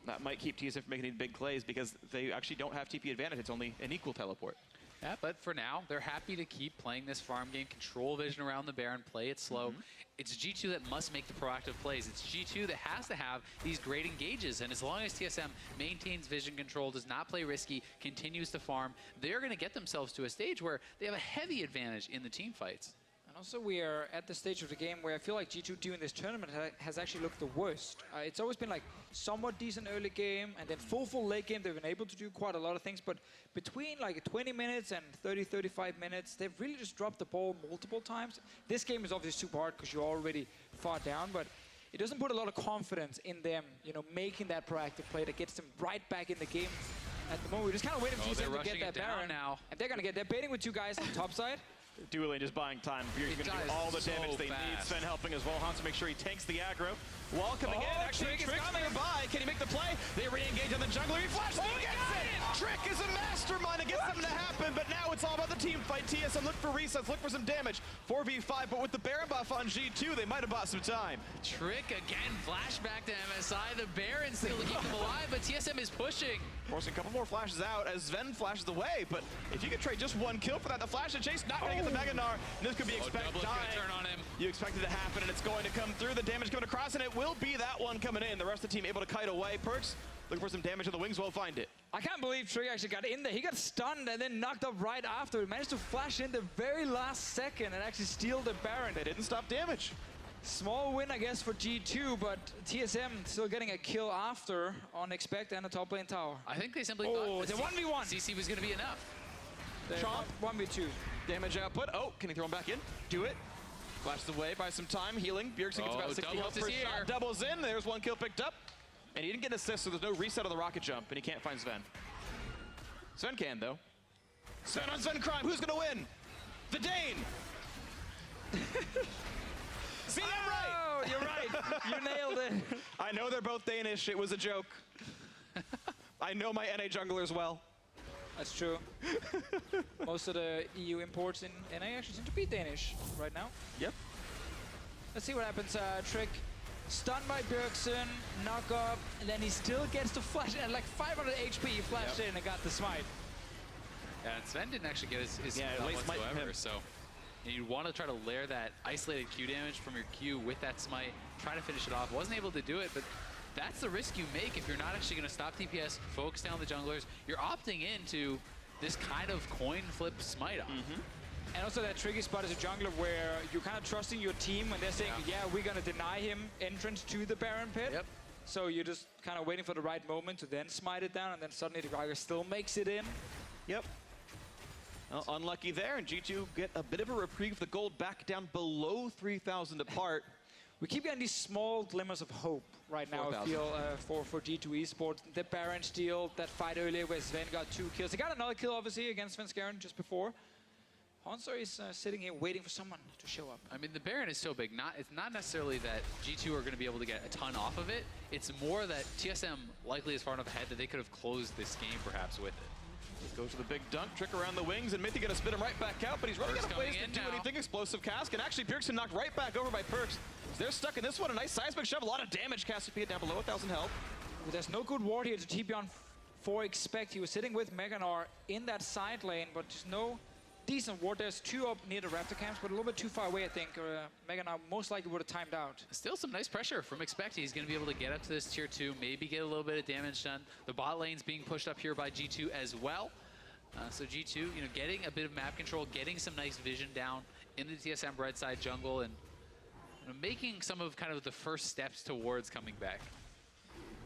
That might keep TSM from making any big plays because they actually don't have TP advantage. It's only an equal teleport. Yeah, but for now, they're happy to keep playing this farm game, control vision around the Baron, play it slow. It's G2 that must make the proactive plays. It's G2 that has to have these great engages, and as long as TSM maintains vision control, does not play risky, continues to farm, they're going to get themselves to a stage where they have a heavy advantage in the team fights. Also, we are at the stage of the game where I feel like G2 during this tournament has actually looked the worst. It's always been like somewhat decent early game, and then full late game, they've been able to do quite a lot of things. But between like 20 minutes and 30, 35 minutes, they've really just dropped the ball multiple times. This game is obviously super hard because you're already far down, but it doesn't put a lot of confidence in them, you know, making that proactive play that gets them right back in the game. At the moment, we're just kind of waiting for TSM to get that Baron now. And they're going to get, they're baiting with two guys on the top side. Dueling just buying time. Bjerg's going to do all the damage they need. Sven helping as well. Hanser make sure he tanks the aggro. Wall coming in. Actually, Trick's nearby. Can he make the play? They re-engage on the jungler. He flashes and he gets it! Trick is a mastermind to get something to happen, but now it's all about the team fight. TSM look for resets, look for some damage. 4v5, but with the Baron buff on G2, they might have bought some time. Trick again, flashback to MSI. The Baron still to keep him alive, but TSM is pushing. Forcing a couple more flashes out as Sven flashes away, but if you could trade just one kill for that, the flash and chase not going to get the Mega Gnar. And this could be expect dying. Turn on him. You expect it to happen, and it's going to come through. The damage coming across, and it will be that one coming in. The rest of the team able to kite away. Perks looking for some damage on the wings. Will find it. I can't believe Trick actually got in there. He got stunned and then knocked up right after. He managed to flash in the very last second and actually steal the Baron. They didn't stop damage. Small win, I guess, for G2, but TSM still getting a kill after on Expect and a top lane tower. I think they simply thought the 1v1. CC was going to be enough. Chomp. 1v2. Damage output. Oh, can he throw him back in? Do it. Flashes away by some time. Healing. Bjergsen gets about 60 health per shot. Doubles in. There's one kill picked up. And he didn't get an assist, so there's no reset on the rocket jump, and he can't find Sven. Sven can, though. Sven on Sven Crime. Who's going to win? The Dane. See, I'm right. You're right. You nailed it. I know they're both Danish. It was a joke. I know my NA junglers well. That's true. Most of the EU imports in NA actually seem to be Danish right now. Yep. Let's see what happens. Trick stunned by Bjergsen, knock up, and then he still gets to flash in. At like 500 HP, he flashed in and got the smite. Yeah, and Sven didn't actually get his yeah, smite whatsoever, so you want to try to layer that isolated Q damage from your Q with that smite, try to finish it off. Wasn't able to do it, but that's the risk you make if you're not actually going to stop DPS, focus down the junglers. You're opting into this kind of coin flip smite off. And also that tricky spot as a jungler where you're kind of trusting your team when they're saying, yeah, we're going to deny him entrance to the Baron pit. Yep. So you're just kind of waiting for the right moment to then smite it down, and then suddenly the Geiger still makes it in. Yep. Well, unlucky there, and G2 get a bit of a reprieve. The gold back down below 3,000 apart. We keep getting these small glimmers of hope right now, I feel, for G2 eSports. The Baron steal, that fight earlier where Sven got 2 kills. He got another kill, obviously, against Sven Skaren just before. Hanser is sitting here waiting for someone to show up. I mean, the Baron is so big. It's not necessarily that G2 are going to be able to get a ton off of it. It's more that TSM likely is far enough ahead that they could have closed this game, perhaps, with it. Goes to the big dunk, trick around the wings, and Mithy gonna spit him right back out, but he's running out of ways to do anything. Explosive Cask, and actually Bjergsen knocked right back over by Perkz. They're stuck in this one. A nice seismic shove, a lot of damage. Cassiopeia down below 1,000 health. Well, there's no good ward here to TP on for Expect. He was sitting with Meganar in that side lane, but just no decent ward. There's 2 up near the Raptor camps, but a little bit too far away, I think. Meganar most likely would have timed out. Still some nice pressure from Expect. He's going to be able to get up to this tier 2, maybe get a little bit of damage done. The bot lane's being pushed up here by G2 as well. So G2, getting a bit of map control, getting some nice vision down in the TSM red side jungle, and making some of kind of the first steps towards coming back.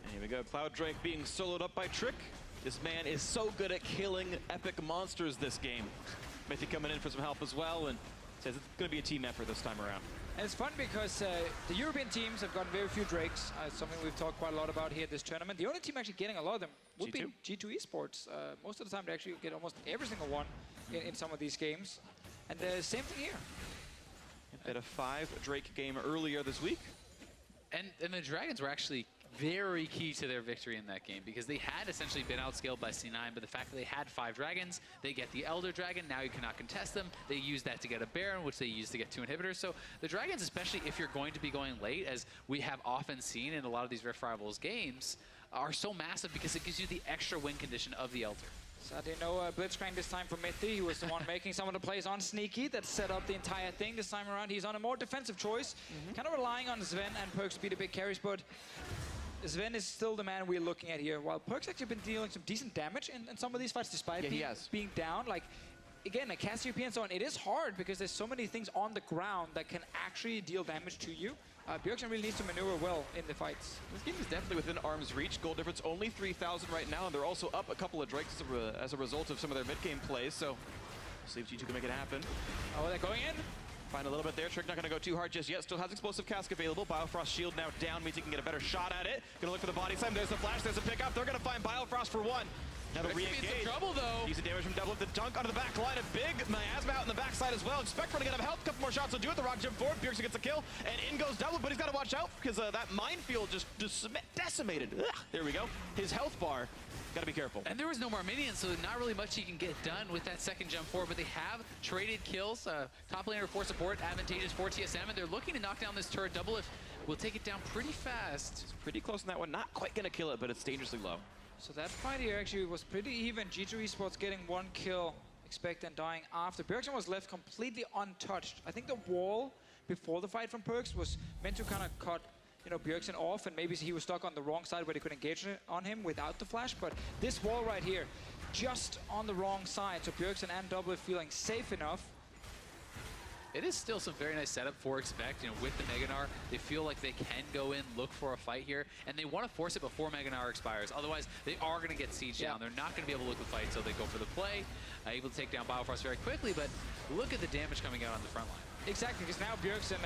And here we go, Cloud Drake being soloed up by Trick. This man is so good at killing epic monsters this game. Mithy coming in for some help as well, and says it's going to be a team effort this time around. And it's fun because the European teams have gotten very few Drakes, something we've talked quite a lot about here at this tournament. The only team actually getting a lot of them would be G2 eSports. Most of the time they actually get almost every single one in some of these games. And the same thing here. Had a 5 Drake game earlier this week. And the Dragons were actually very key to their victory in that game because they had essentially been outscaled by C9, but the fact that they had 5 dragons, they get the Elder Dragon, now you cannot contest them. They use that to get a Baron, which they use to get 2 inhibitors. So the Dragons, especially if you're going to be going late, as we have often seen in a lot of these Rift Rivals games, are so massive because it gives you the extra win condition of the Elder. Sadly, no Blitzcrank this time for Mithy. He was the one making some of the plays on Sneaky that set up the entire thing this time around. He's on a more defensive choice, kind of relying on Sven and Perkz to be the big carries, but Sven is still the man we're looking at here, while Perkz actually been dealing some decent damage in some of these fights, despite being down. Like, again, a Cassiopeia and so on, it is hard because there's so many things on the ground that can actually deal damage to you. Bjergsen really needs to maneuver well in the fights. This game is definitely within arm's reach. Goal difference only 3,000 right now, and they're also up a couple of Drakes as a result of some of their mid-game plays, so we'll see if G2 can make it happen. Oh, they're going in? Find a little bit there. Trick not going to go too hard just yet. Still has Explosive Cask available. Biofrost shield now down, means he can get a better shot at it. Going to look for the body slam. There's the flash. There's a pickup. They're going to find Biofrost for 1. Now the re-engage. Trouble though. Decent damage from Double. The dunk onto the back line. A big miasma out in the backside as well. Expect running out of health. A couple more shots will do it. The rock jump forward. Bjergsen gets a kill. And in goes Double, but he's got to watch out because that minefield just decimated. Ugh, there we go. His health bar. Got to be careful. And there was no more minions, so not really much he can get done with that second jump forward, but they have traded kills. Top laner for support, advantageous for TSM, and they're looking to knock down this turret. Double if will take it down pretty fast. It's pretty close on that one. Not quite going to kill it, but it's dangerously low. So that fight here actually was pretty even. G2 eSports getting 1 kill, Expect and dying after. Bjergsen was left completely untouched. I think the wall before the fight from Perkz was meant to kind of cut Bjergsen off, and maybe he was stuck on the wrong side where they could engage on him without the flash, but this wall right here, just on the wrong side, so Bjergsen and Double feeling safe enough. It is still some very nice setup for Expect. With the Meganar, they feel like they can go in, look for a fight here, and they want to force it before Meganar expires. Otherwise, they are going to get sieged down. They're not going to be able to look the fight, so they go for the play, able to take down Biofrost very quickly, but look at the damage coming out on the front line. Exactly, because now Bjergsen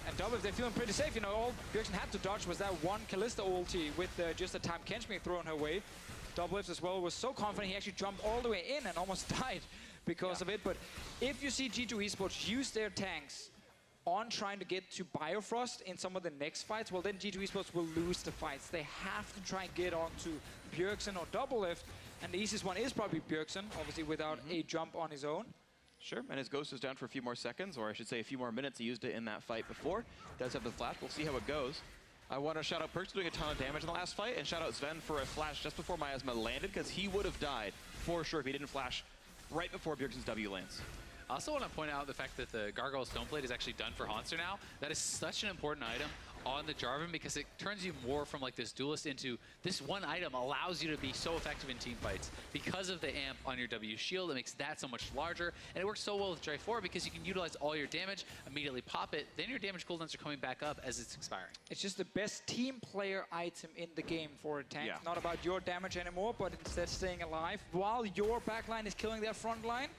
and Double, they're feeling pretty safe. All Bjergsen had to dodge was that one Kalista ulti with just a time Kench being thrown her way. Double as well was so confident he actually jumped all the way in and almost died because of it. But if you see G2 eSports use their tanks on trying to get to Biofrost in some of the next fights, well then G2 eSports will lose the fights. They have to try and get on to Bjergsen or Doublelift And the easiest one is probably Bjergsen, obviously without a jump on his own. Sure, and his Ghost is down for a few more seconds, or I should say a few more minutes. He used it in that fight before. Does have the flash. We'll see how it goes. I want to shout out Perks doing a ton of damage in the last fight, and shout out Sven for a flash just before Miasma landed, because he would have died for sure if he didn't flash right before Bjergsen's W lands. I also want to point out the fact that the Gargoyle Stoneblade is actually done for Hanser now. That is such an important item on the Jarvan because it turns you more from like this duelist into this one item allows you to be so effective in team fights because of the amp on your W shield. It makes that so much larger, and it works so well with Dre 4 because you can utilize all your damage, immediately pop it, then your damage cooldowns are coming back up as it's expiring. It's just the best team player item in the game for a tank. Yeah. It's not about your damage anymore, but instead staying alive while your backline is killing their front line.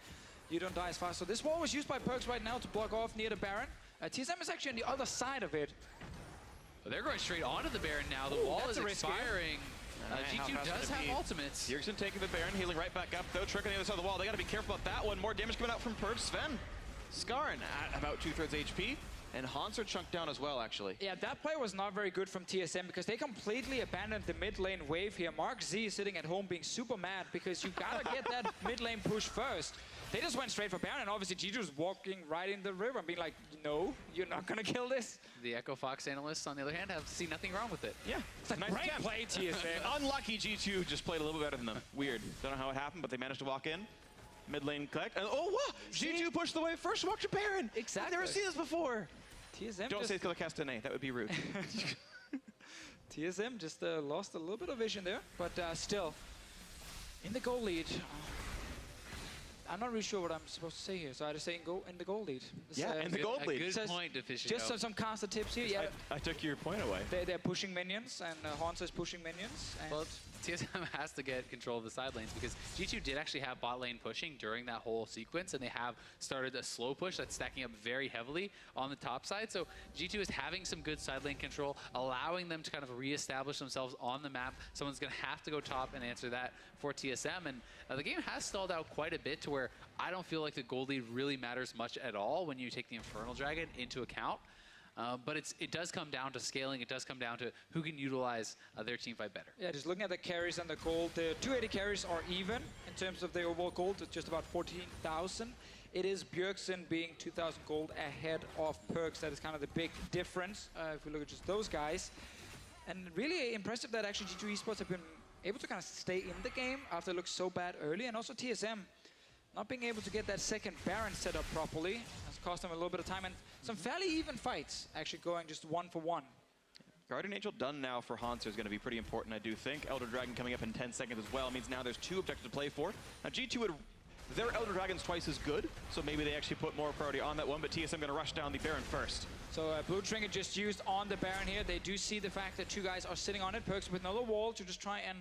You don't die as fast. So this wall was used by Perks right now to block off near the Baron. TSM is actually on the other side of it. But they're going straight onto the Baron now. The wall is expiring. G2 does have ultimates. Bjergsen taking the Baron, healing right back up though. Trick on the other side of the wall. They got to be careful about that one. More damage coming out from Perks. Sven, Skarn at about 2/3 HP. And Hanser chunked down as well, actually. Yeah, that play was not very good from TSM because they completely abandoned the mid lane wave here. Mark Z is sitting at home being super mad because you gotta get that mid lane push first. They just went straight for Baron, and obviously G2 was walking right in the river and being like, no, you're not gonna kill this. The Echo Fox analysts, on the other hand, have seen nothing wrong with it. Yeah, it's a nice play, TSM. Unlucky G2 just played a little bit better than them. Weird. Don't know how it happened, but they managed to walk in. Mid lane collect. Oh, wow! G2 pushed the way first, walked to Baron. Exactly. I've never seen this before. TSM Don't say it's because I cast an A. That would be rude. TSM just lost a little bit of vision there, but still in the goal lead. I'm not really sure what I'm supposed to say here, so I just say in the goal lead. Yeah, in the gold lead. A good point, Deficio. Just some caster tips here. Yeah, I took your point away. They're pushing minions, and Hanser's pushing minions. And well, TSM has to get control of the side lanes because G2 did actually have bot lane pushing during that whole sequence, and they have started a slow push that's stacking up very heavily on the top side. So G2 is having some good side lane control, allowing them to kind of reestablish themselves on the map. Someone's going to have to go top and answer that for TSM, and the game has stalled out quite a bit to where I don't feel like the gold lead really matters much at all when you take the Infernal Dragon into account. But it does come down to scaling. It does come down to who can utilize their team fight better. Yeah, just looking at the carries and the gold, the 280 carries are even in terms of the overall gold. It's just about 14,000. It is Bjergsen being 2,000 gold ahead of Perks. That is kind of the big difference if we look at just those guys. And really impressive that actually G2 eSports have been able to kind of stay in the game after it looked so bad early. And also TSM not being able to get that second Baron set up properly has cost them a little bit of time, and some fairly even fights actually going just 1 for 1. Guardian Angel done now for Hanser is going to be pretty important, I do think. Elder Dragon coming up in 10 seconds as well means now there's 2 objectives to play for. Now G2 their Elder Dragon's twice as good, so maybe they actually put more priority on that one, but TSM going to rush down the Baron first. So Blue Trinket just used on the Baron here. They do see the fact that 2 guys are sitting on it. Perks with another wall to just try and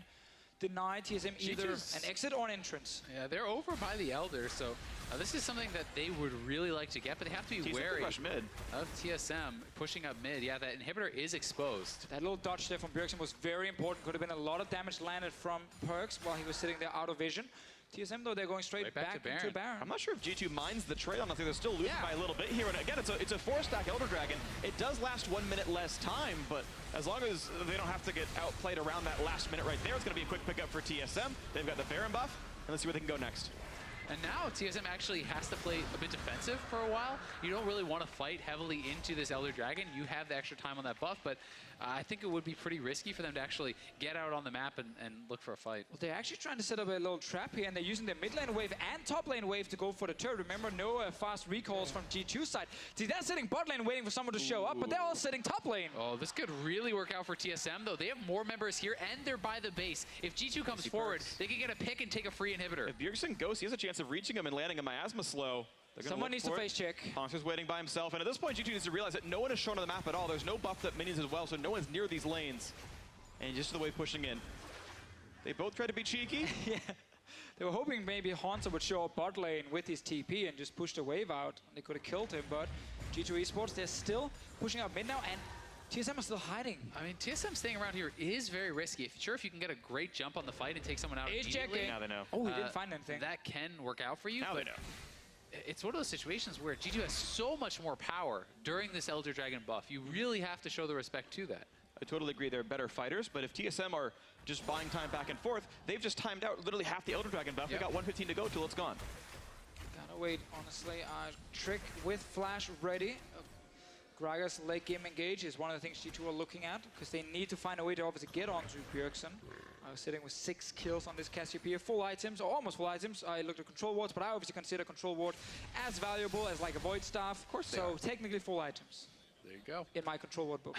deny TSM either an exit or an entrance. Yeah, they're over by the Elder, so this is something that they would really like to get, but they have to be wary push mid. of TSM pushing up mid. Yeah, that inhibitor is exposed. That little dodge there from Bjergsen was very important. Could have been a lot of damage landed from Perks while he was sitting there out of vision. TSM, though, they're going straight back into Baron. I'm not sure if G2 minds the trade on. I think they're still losing by a little bit here. And again, it's a 4-stack Elder Dragon. It does last 1 minute less time, but as long as they don't have to get outplayed around that last minute right there, it's going to be a quick pickup for TSM. They've got the Baron buff, and let's see where they can go next. And now TSM actually has to play a bit defensive for a while. You don't really want to fight heavily into this Elder Dragon. You have the extra time on that buff, but I think it would be pretty risky for them to actually get out on the map and look for a fight. Well, they're actually trying to set up a little trap here, and they're using their mid lane wave and top lane wave to go for the turret. Remember, no fast recalls from G2 side. See, they're sitting bot lane waiting for someone to show up, but they're all sitting top lane. Oh, this could really work out for TSM, though. They have more members here, and they're by the base. If G2 comes forward, they can get a pick and take a free inhibitor. If Bjergsen goes, he has a chance of reaching him and landing a miasma slow. Someone needs to face check. Hanser's waiting by himself, and at this point, G2 needs to realize that no one is shown on the map at all. There's no buffed up minions as well, so no one's near these lanes. And just the way pushing in. They both try to be cheeky. Yeah. They were hoping maybe Hanser would show up bot lane with his TP and just push the wave out. They could have killed him, but G2 eSports, they're still pushing up mid now, and TSM is still hiding. I mean, TSM staying around here is very risky. If you can get a great jump on the fight and take someone out immediately. Now they know. Oh, he didn't find anything. That can work out for you. Now they know. It's one of those situations where G2 has so much more power during this Elder Dragon buff. You really have to show the respect to that. I totally agree they're better fighters, but if TSM are just buying time back and forth, they've just timed out literally half the Elder Dragon buff. They got 115 to go till it's gone. Gotta wait, honestly. Trick with Flash ready. Gragas late game engage is one of the things G2 are looking at, because they need to find a way to obviously get onto Bjergsen. Sitting with 6 kills on this Cassiopeia, full items, or almost full items. I looked at control wards, but I obviously consider control ward as valuable as like a void staff. Of course, so technically full items. There you go. In my control ward book.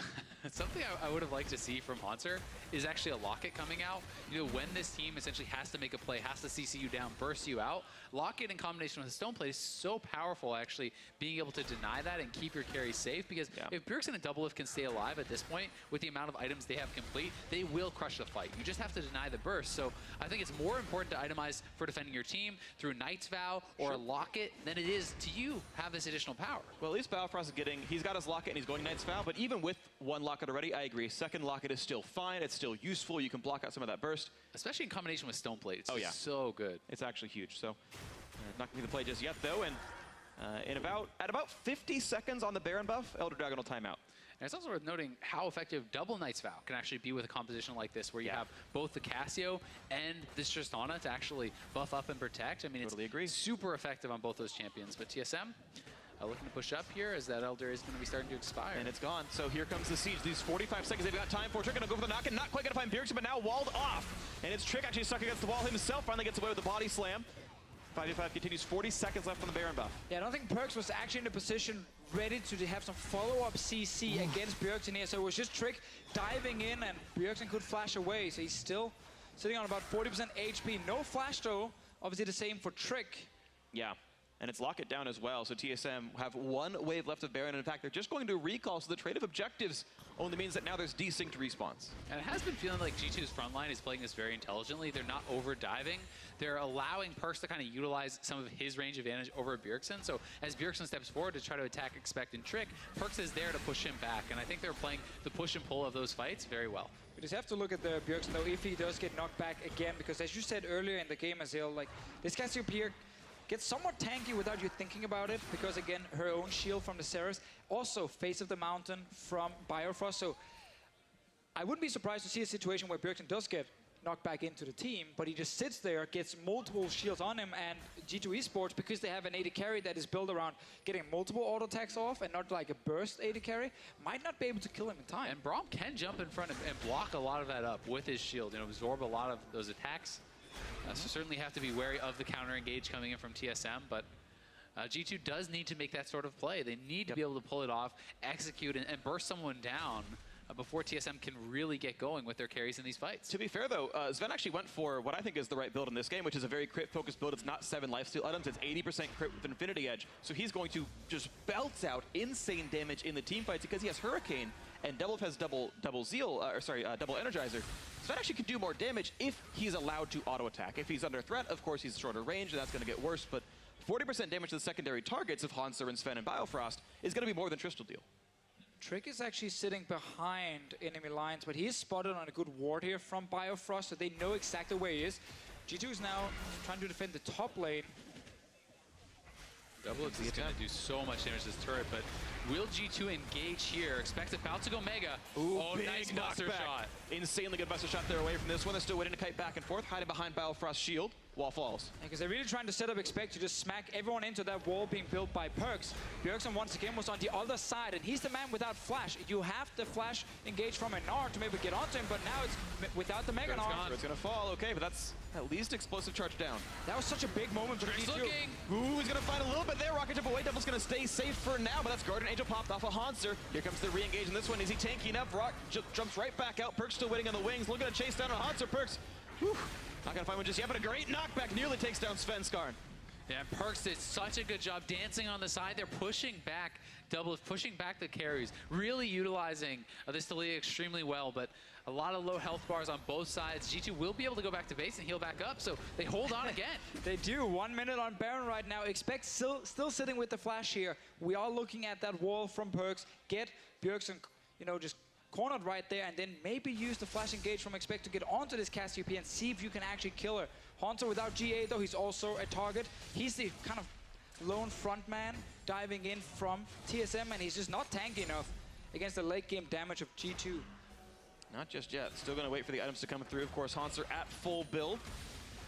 Something I would have liked to see from Haunter is actually a Locket coming out. You know, when this team essentially has to make a play, has to CC you down, burst you out, Locket in combination with the Stone Plate is so powerful, actually, being able to deny that and keep your carry safe. Because if Bjergsen and Doublelift can stay alive at this point, with the amount of items they have complete, they will crush the fight. You just have to deny the burst. So I think it's more important to itemize for defending your team through Knight's Vow or a Locket than it is to you have this additional power. Well, at least Biofrost is getting, he's got his Locket and he's going Knight's Vow, but even with one Locket already, I agree. Second Locket is still fine. It's still useful. You can block out some of that burst. Especially in combination with Stone Plate. It's so good. It's actually huge. So not going to be the play just yet, though. And at about 50 seconds on the Baron buff, Elder Dragon will time out. And it's also worth noting how effective double Knight's Vow can actually be with a composition like this, where you have both the Cassio and this Tristana to actually buff up and protect. I mean, it's super effective on both those champions. But TSM looking to push up here as that Elder is going to be starting to expire. And it's gone. So here comes the siege. These 45 seconds they've got time for. Trick going to go for the knock and not quite going to find Bjergsen, but now walled off. And it's Trick actually stuck against the wall himself. Finally gets away with the body slam. 5v5 continues. 40 seconds left on the Baron buff. Yeah, I don't think Perkz was actually in a position ready to have some follow-up CC against Bjergsen here. So it was just Trick diving in, and Bjergsen could flash away. So he's still sitting on about 40% HP. No flash, though. Obviously the same for Trick. Yeah. And it's Locket down as well, so TSM have one wave left of Baron, and in fact, they're just going to recall, so the trade of objectives only means that now there's desynced respawns. And it has been feeling like G2's front line is playing this very intelligently. They're not over-diving. They're allowing Perkz to kind of utilize some of his range advantage over Bjergsen. So as Bjergsen steps forward to try to attack, expect, and trick, Perkz is there to push him back. And I think they're playing the push and pull of those fights very well. We just have to look at the Bjergsen, though, if he does get knocked back again, because as you said earlier in the game, Azil, like, this Cassiopeia gets somewhat tanky without you thinking about it, because again, her own shield from the Ceres, also Face of the Mountain from Biofrost. So I wouldn't be surprised to see a situation where Bjergsen does get knocked back into the team, but he just sits there, gets multiple shields on him, and G2 eSports, because they have an AD carry that is built around getting multiple auto attacks off and not like a burst AD carry, might not be able to kill him in time. And Braum can jump in front and block a lot of that up with his shield and absorb a lot of those attacks. So certainly have to be wary of the counter engage coming in from TSM, but G2 does need to make that sort of play. They need to be able to pull it off, execute, and burst someone down before TSM can really get going with their carries in these fights. To be fair, though, Sven actually went for what I think is the right build in this game, which is a very crit-focused build. It's not 7 lifesteal items, it's 80% crit with Infinity Edge. So he's going to just belt out insane damage in the team fights because he has Hurricane, and Doublelift has double Energizer. Sven actually can do more damage if he's allowed to auto-attack. If he's under threat, of course, he's shorter range, and that's going to get worse, but 40% damage to the secondary targets of Hanser and Sven and Biofrost is going to be more than Tristal deal. Trick is actually sitting behind enemy lines, but he is spotted on a good ward here from Biofrost, so they know exactly where he is. G2 is now trying to defend the top lane. Doublelift is going to do so much damage to this turret, but will G2 engage here? Expect about to go Mega. Ooh, oh, nice buster shot. Insanely good buster shot there away from this one. They're still waiting to kite back and forth, hiding behind Biofrost's shield. Wall falls. Because they're really trying to set up Expect to just smack everyone into that wall being built by Perkz. Bjergsen once again was on the other side, and he's the man without flash. You have the flash engage from a Gnar to maybe get onto him, but now it's without the Mega Gnar. It's going to fall, okay, but that's at least explosive charge down. That was such a big moment for G2. Ooh, he's going to find a little bit there. Rocket jump away. Double's going to stay safe for now, but that's Guardian Angel popped off of Hanser. Here comes the re-engage in this one. Is he tanky enough? Rock jumps right back out. Perkz still waiting on the wings. Looking to chase down on Hanser. Perkz, whew, not going to find one just yet, but a great knockback. Nearly takes down Sven Skarn. Yeah, Perkz did such a good job dancing on the side. They're pushing back Doublelift, pushing back the carries, really utilizing this Talia extremely well, but a lot of low health bars on both sides. G2 will be able to go back to base and heal back up, so they hold on again. They do. 1 minute on Baron right now. Expect still sitting with the flash here. We are looking at that wall from Perkz. Get Bjergsen, you know, just cornered right there, and then maybe use the flash engage from Expect to get onto this Cassiopeia and see if you can actually kill her. Hanser without GA, though, he's also a target. He's the kind of lone frontman diving in from TSM, and he's just not tanky enough against the late game damage of G2. Not just yet. Still going to wait for the items to come through. Of course, Hanser at full build.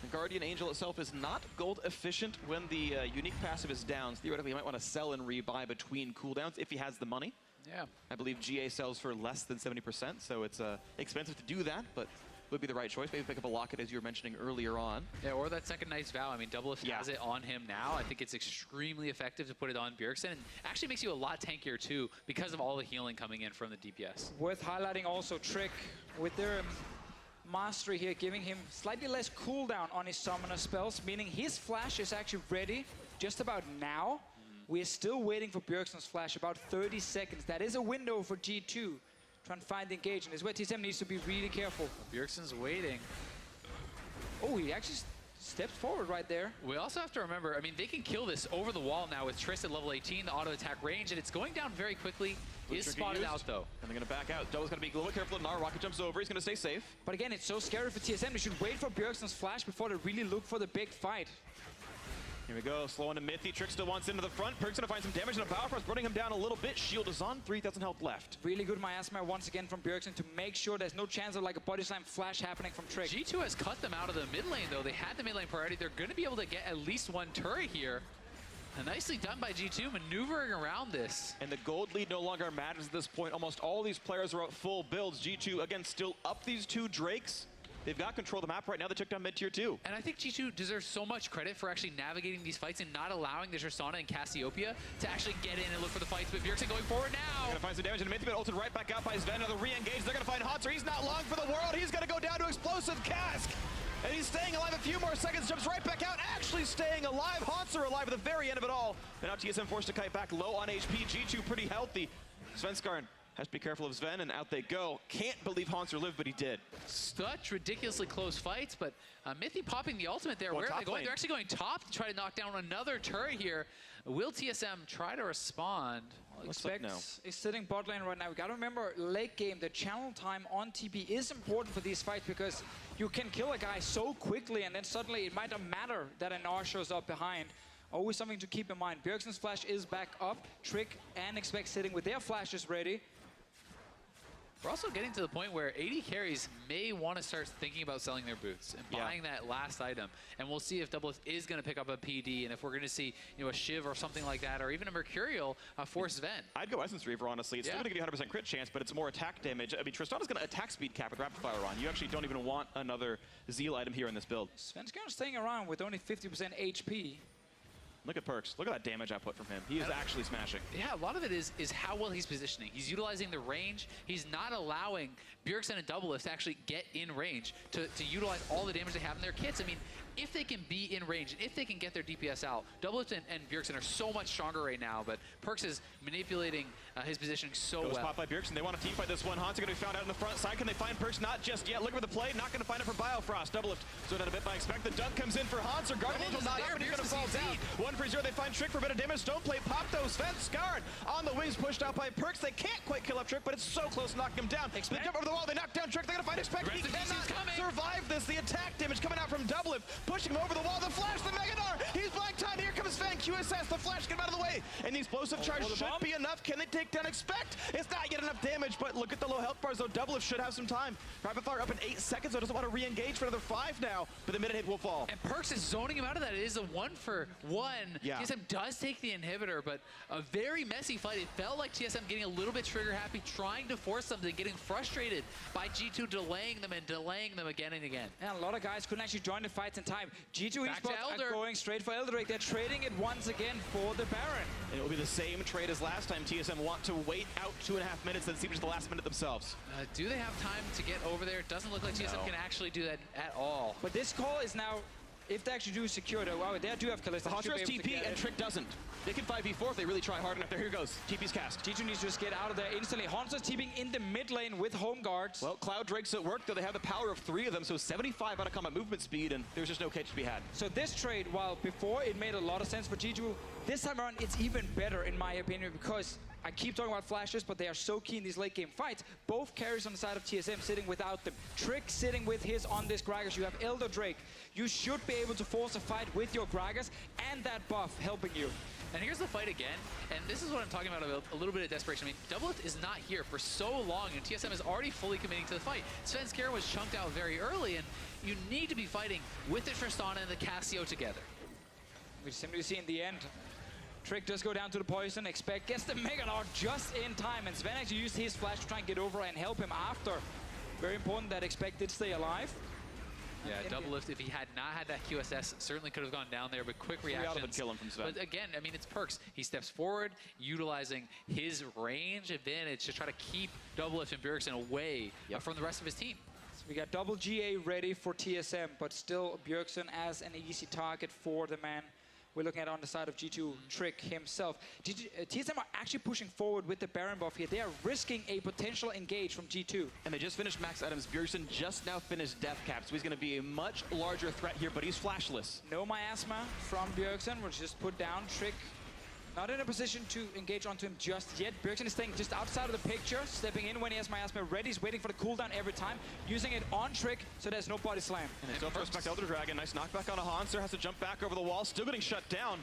The Guardian Angel itself is not gold efficient when the unique passive is down. So theoretically, he might want to sell and rebuy between cooldowns if he has the money. Yeah. I believe GA sells for less than 70%, so it's expensive to do that, but would be the right choice. Maybe pick up a Locket, as you were mentioning earlier on. Yeah, or that second Knight's Vow. I mean, Doublelift has it on him now. I think it's extremely effective to put it on Bjergsen, and actually makes you a lot tankier too because of all the healing coming in from the DPS. Worth highlighting also Trick with their mastery here, giving him slightly less cooldown on his summoner spells, meaning his flash is actually ready just about now. We're still waiting for Bjergsen's flash, about 30 seconds. That is a window for G2. Trying to find the engagement. This is where TSM needs to be really careful. Bjergsen's waiting. Oh, he actually steps forward right there. We also have to remember, I mean, they can kill this over the wall now with Triss at level 18, the auto attack range, and it's going down very quickly. He is spotted out though. And they're going to back out. Double's going to be a little bit careful. Now Rocket jumps over. He's going to stay safe. But again, it's so scary for TSM. They should wait for Bjergsen's flash before they really look for the big fight. Here we go, slow into Mythy. Trick still wants into the front. Perk's gonna find some damage and a power frost, burning him down a little bit. Shield is on, 3,000 health left. Really good miasma once again from Bjergsen to make sure there's no chance of like a body slam flash happening from Trick. G2 has cut them out of the mid lane though. They had the mid lane priority. They're gonna be able to get at least one turret here. And nicely done by G2, maneuvering around this. And the gold lead no longer matters at this point. Almost all these players are at full builds. G2, again, still up these two Drakes. They've got control of the map right now. They took down mid-tier 2. And I think G2 deserves so much credit for actually navigating these fights and not allowing the Tristana and Cassiopeia to actually get in and look for the fights. But Bjergsen going forward now. Gonna find some damage in Mythy, but ulted right back out by Sven. Another re-engage. They're gonna find Hanser. He's not long for the world. He's gonna go down to Explosive Cask. And he's staying alive a few more seconds. Jumps right back out. Actually staying alive. Hanser alive at the very end of it all. And now TSM forced to kite back low on HP. G2 pretty healthy. Svenskaren has to be careful of Sven, and out they go. Can't believe Hanser lived, but he did. Such ridiculously close fights, but Mythy popping the ultimate there. Where are they going? Lane. They're actually going top to try to knock down another turret here. Will TSM try to respond? Expect is sitting bot lane right now. We gotta remember, late game, the channel time on TP is important for these fights because you can kill a guy so quickly and then suddenly it might not matter that an R shows up behind. Always something to keep in mind. Bjergsen's flash is back up. Trick and Expect sitting with their flashes ready. We're also getting to the point where AD carries may want to start thinking about selling their boots and buying that last item. And we'll see if Doublelift is going to pick up a PD and if we're going to see, you know, a Shiv or something like that, or even a Mercurial force Sven. I'd go Essence Reaver, honestly. It's still going to give you 100% crit chance, but it's more attack damage. I mean, Tristana's going to attack speed cap with Rapid Fire on. You actually don't even want another Zeal item here in this build. Sven's kind of staying around with only 50% HP. Look at Perks. Look at that damage output from him. He is actually smashing. Yeah, a lot of it is how well he's positioning. He's utilizing the range. He's not allowing Bjergsen and Doublelift to actually get in range to utilize all the damage they have in their kits. I mean, if they can be in range, and if they can get their DPS out, Doublelift and Bjergsen are so much stronger right now, but Perks is manipulating his positioning so well. Spot by Bjergsen. They want to team fight this one. Hanser going to be found out in the front side. Can they find Perks? Not just yet. Looking for the play. Not going to find it for Biofrost. Doublelift slowed down a bit by Expect. The dunk comes in for Hanser. Guardian Angel not here, but he's going to fall down. 1 for 0. They find Trick for a bit of damage. Don't play pop though. Sven scarred on the wings, pushed out by Perks. They can't quite kill up Trick, but it's so close to knocking him down. They jump over the wall. They knock down Trick. They're going to find Expect. He cannot survive this. The attack damage coming out from Doublelift, pushing him over the wall. The flash, the Megadar. He's black time. Here comes Sven. QSS. The flash, get him out of the way. And the explosive charge should be enough. Can they take down Expect? It's not yet enough damage, but look at the low health bars though. Doublelift should have some time. Rapid Fire up in 8 seconds, so doesn't want to re-engage for another 5 now, but the minute hit will fall. And Perks is zoning him out of that. It is a 1-for-1. TSM does take the inhibitor, but a very messy fight. It felt like TSM getting a little bit trigger happy, trying to force something, getting frustrated by G2 delaying them and delaying them again and again. And a lot of guys couldn't actually join the fights in time. G2 eSports are going straight for Elder Drake. They're trading it once again for the Baron. And it will be the same trade as last time. TSM want to wait out 2.5 minutes, then see which is the last minute themselves. Do they have time to get over there? It doesn't look like TSM can actually do that at all. But this call is now, if they actually do secure it, wow, they do have Kalista. Hanser has TP and Trick doesn't. They can 5v4 if they really try hard enough. There, here goes. TP's cast. G2 needs to just get out of there instantly. Hanser's TPing in the mid lane with home guards. Well, Cloud Drake's at work, though they have the power of 3 of them, so 75 out of combat movement speed, and there's just no catch to be had. So this trade, while before it made a lot of sense for G2, this time around it's even better in my opinion because I keep talking about flashes, but they are so key in these late game fights. Both carries on the side of TSM sitting without them. Trick sitting with his on this Gragas. You have Elder Drake. You should be able to force a fight with your Gragas and that buff helping you. And here's the fight again, and this is what I'm talking about, a little bit of desperation. I mean, Doublelift is not here for so long, and TSM is already fully committing to the fight. Sven Skjæren was chunked out very early, and you need to be fighting with the Tristana and the Cassio together. We simply see in the end, Trick does go down to the poison, Expect gets the Mega Knock just in time, and Sven actually used his flash to try and get over and help him after. Very important that Expect did stay alive. Yeah, Doublelift, if he had not had that QSS, certainly could have gone down there, but quick reactions. Kill him from Sven. But again, I mean, it's perks. He steps forward, utilizing his range advantage to try to keep Doublelift and Bjergsen away from the rest of his team. So we got double GA ready for TSM, but still Bjergsen as an easy target for the man we're looking at on the side of G2, Trick himself. TSM are actually pushing forward with the Baron buff here. They are risking a potential engage from G2. And they just finished max items. Bjergsen just now finished death cap, so he's going to be a much larger threat here, but he's flashless. No miasma from Bjergsen, which just put down. Trick not in a position to engage onto him just yet. Bjergsen is staying just outside of the picture, stepping in when he has miasma ready. He's waiting for the cooldown every time, using it on Trick so there's no body slam. And it's over respect Elder Dragon. Nice knockback on a Hanser. Has to jump back over the wall. Still getting shut down.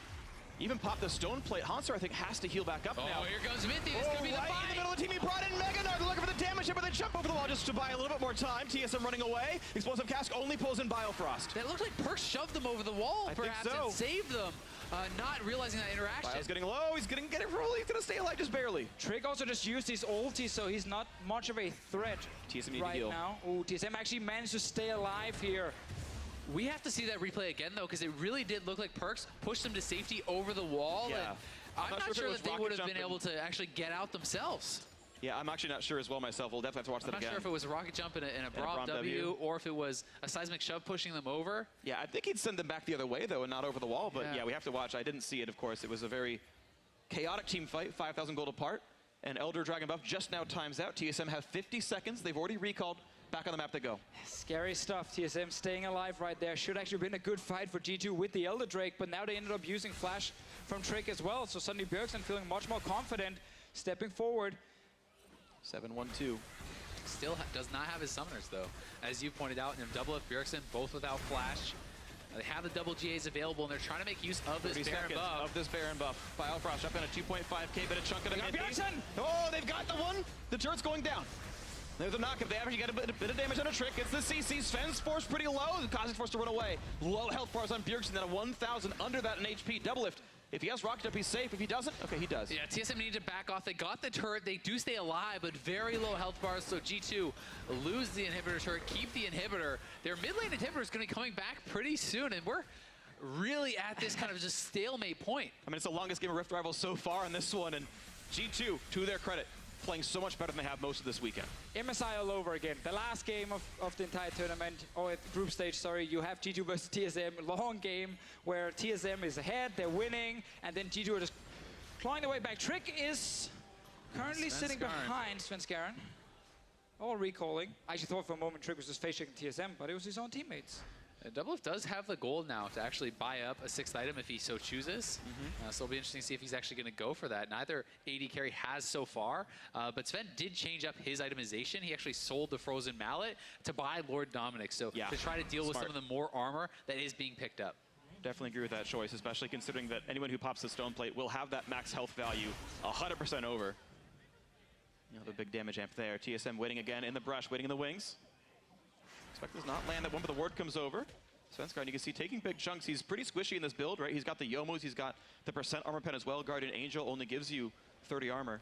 Even popped the stone plate. Hanser, I think, has to heal back up now. Oh, here goes Minty. This could be the fight. In the middle of the team, he brought in Mega Knock. They're looking for the damage here, but they jump over the wall just to buy a little bit more time. TSM running away. Explosive Cask only pulls in Biofrost. That looked like Perks shoved them over the wall, perhaps, and saved them. Not realizing that interaction. Bio's getting low. He's going to get it for He's going to stay alive just barely. Trick also just used his ulti, so he's not much of a threat TSM right now. Oh, TSM actually managed to stay alive here. We have to see that replay again, though, because it really did look like Perks pushed them to safety over the wall. Yeah. And I'm not sure that they would have been able to actually get out themselves. Yeah, I'm actually not sure as well myself. We'll definitely have to watch that again. I'm not sure if it was a rocket jump and a Braum W, or if it was a seismic shove pushing them over. Yeah, I think he'd send them back the other way, though, and not over the wall. But yeah, we have to watch. I didn't see it, of course. It was a very chaotic team fight, 5,000 gold apart. And Elder Dragon buff just now times out. TSM have 50 seconds. They've already recalled. Back on the map they go. Scary stuff. TSM staying alive right there. Should actually have been a good fight for G2 with the Elder Drake, but now they ended up using Flash from Trick as well. So suddenly Bjergsen feeling much more confident, stepping forward. 7-1-2. Still does not have his summoners, though. As you pointed out, and Doublelift, Bjergsen, both without Flash. They have the double GAs available, and they're trying to make use of this Baron buff. Of this Baron buff. Biofrost up in a 2.5k, but a chunk of the Bjergsen! Oh, they've got the one! The turret's going down. There's a knock. If they actually get a bit of damage on a Trick, it's the CC. Sven's force pretty low. Causing force to run away. Low health bars on Bjergsen, then a 1,000 under that in HP. Doublelift. If he has rocket up, he's safe. If he doesn't, okay, he does. Yeah, TSM needed to back off. They got the turret. They do stay alive, but very low health bars. So G2 lose the inhibitor turret, keep the inhibitor. Their mid lane inhibitor is going to be coming back pretty soon, and we're really at this kind of just stalemate point. I mean, it's the longest game of Rift Rivals so far in this one, and G2, to their credit, playing so much better than they have most of this weekend. MSI all over again. The last game of the entire tournament, or at the group stage, sorry, you have G2 versus TSM, long game where TSM is ahead, they're winning, and then G2 are just clawing their way back. Trick is currently sitting behind Sven Skjæren. All recalling. I actually thought for a moment Trick was just face-checking TSM, but it was his own teammates. Doublelift does have the gold now to actually buy up a 6th item if he so chooses. So it'll be interesting to see if he's actually going to go for that. Neither AD carry has so far, but Sven did change up his itemization. He actually sold the Frozen Mallet to buy Lord Dominic, so to try to deal with some of the more armor that is being picked up. Definitely agree with that choice, especially considering that anyone who pops the stone plate will have that max health value 100% over. You know, the big damage amp there. TSM waiting again in the brush, waiting in the wings. Expect does not land that one, but the ward comes over. Sven Skjæren, you can see, taking big chunks. He's pretty squishy in this build, right? He's got the Yomus, he's got the percent armor pen as well. Guardian Angel only gives you 30 armor.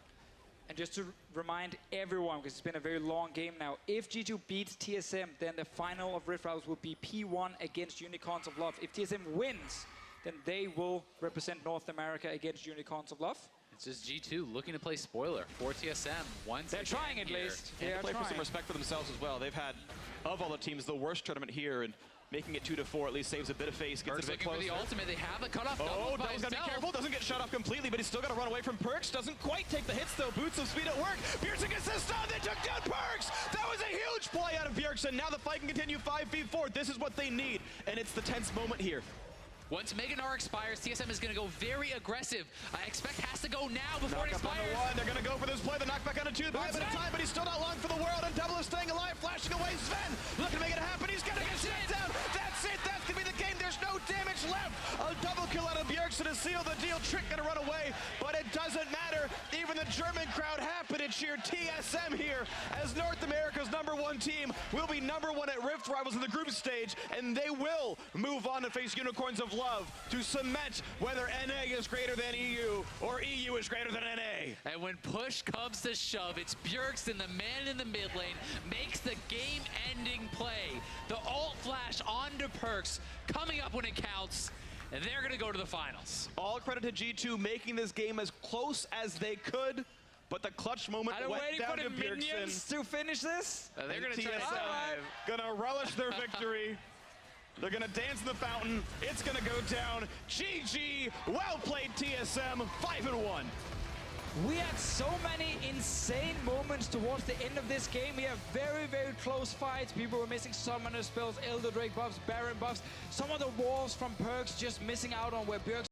And just to remind everyone, because it's been a very long game now, if G2 beats TSM, then the final of Rift Rivals will be P1 against Unicorns of Love. If TSM wins, then they will represent North America against Unicorns of Love. It's just G2 looking to play spoiler for TSM once They're trying at least. And to play for some respect for themselves as well. They've had, of all the teams, the worst tournament here, and making it 2-4 at least saves a bit of face, gets it a bit closer. For the ultimate, they have the cutoff. Oh, Double's got to be careful. Doesn't get shut off completely, but he's still got to run away from Perks. Doesn't quite take the hits, though. Boots of speed at work. Bjergsen gets the stun. They took down Perks. That was a huge play out of Bjergsen. Now the fight can continue 5v4. This is what they need, and it's the tense moment here. Once Mega Knock expires, TSM is going to go very aggressive. Expect has to go now before it expires. On the one. They're going to go for this play. The knockback on a 2 by a bit of time, but he's still not long for the world. And Double is staying alive, flashing away. Sven looking to make it happen. He's going to get shut down. That's it. That's going to be the game. There's no damage much left. A double kill out of Bjergsen to seal the deal. Trick gonna run away, but it doesn't matter. Even the German crowd happy to cheer TSM here as North America's #1 team will be #1 at Rift Rivals in the group stage, and they will move on to face Unicorns of Love to cement whether NA is greater than EU or EU is greater than NA. And when push comes to shove, it's Bjergsen, the man in the mid lane, makes the game-ending play. The ult flash onto Perks, coming up when it counts, and they're going to go to the finals. All credit to G2 making this game as close as they could, but the clutch moment went down to Bjergsen. To finish this. They're going to try to TSM survive. gonna relish their victory. They're gonna dance in the fountain. It's gonna go down. GG. Well played, TSM. 5-1. We had so many insane moments towards the end of this game. We have very, very close fights. People were missing summoner spells, Elder Drake buffs, Baron buffs. Some of the walls from Perks just missing out on where Bjergsen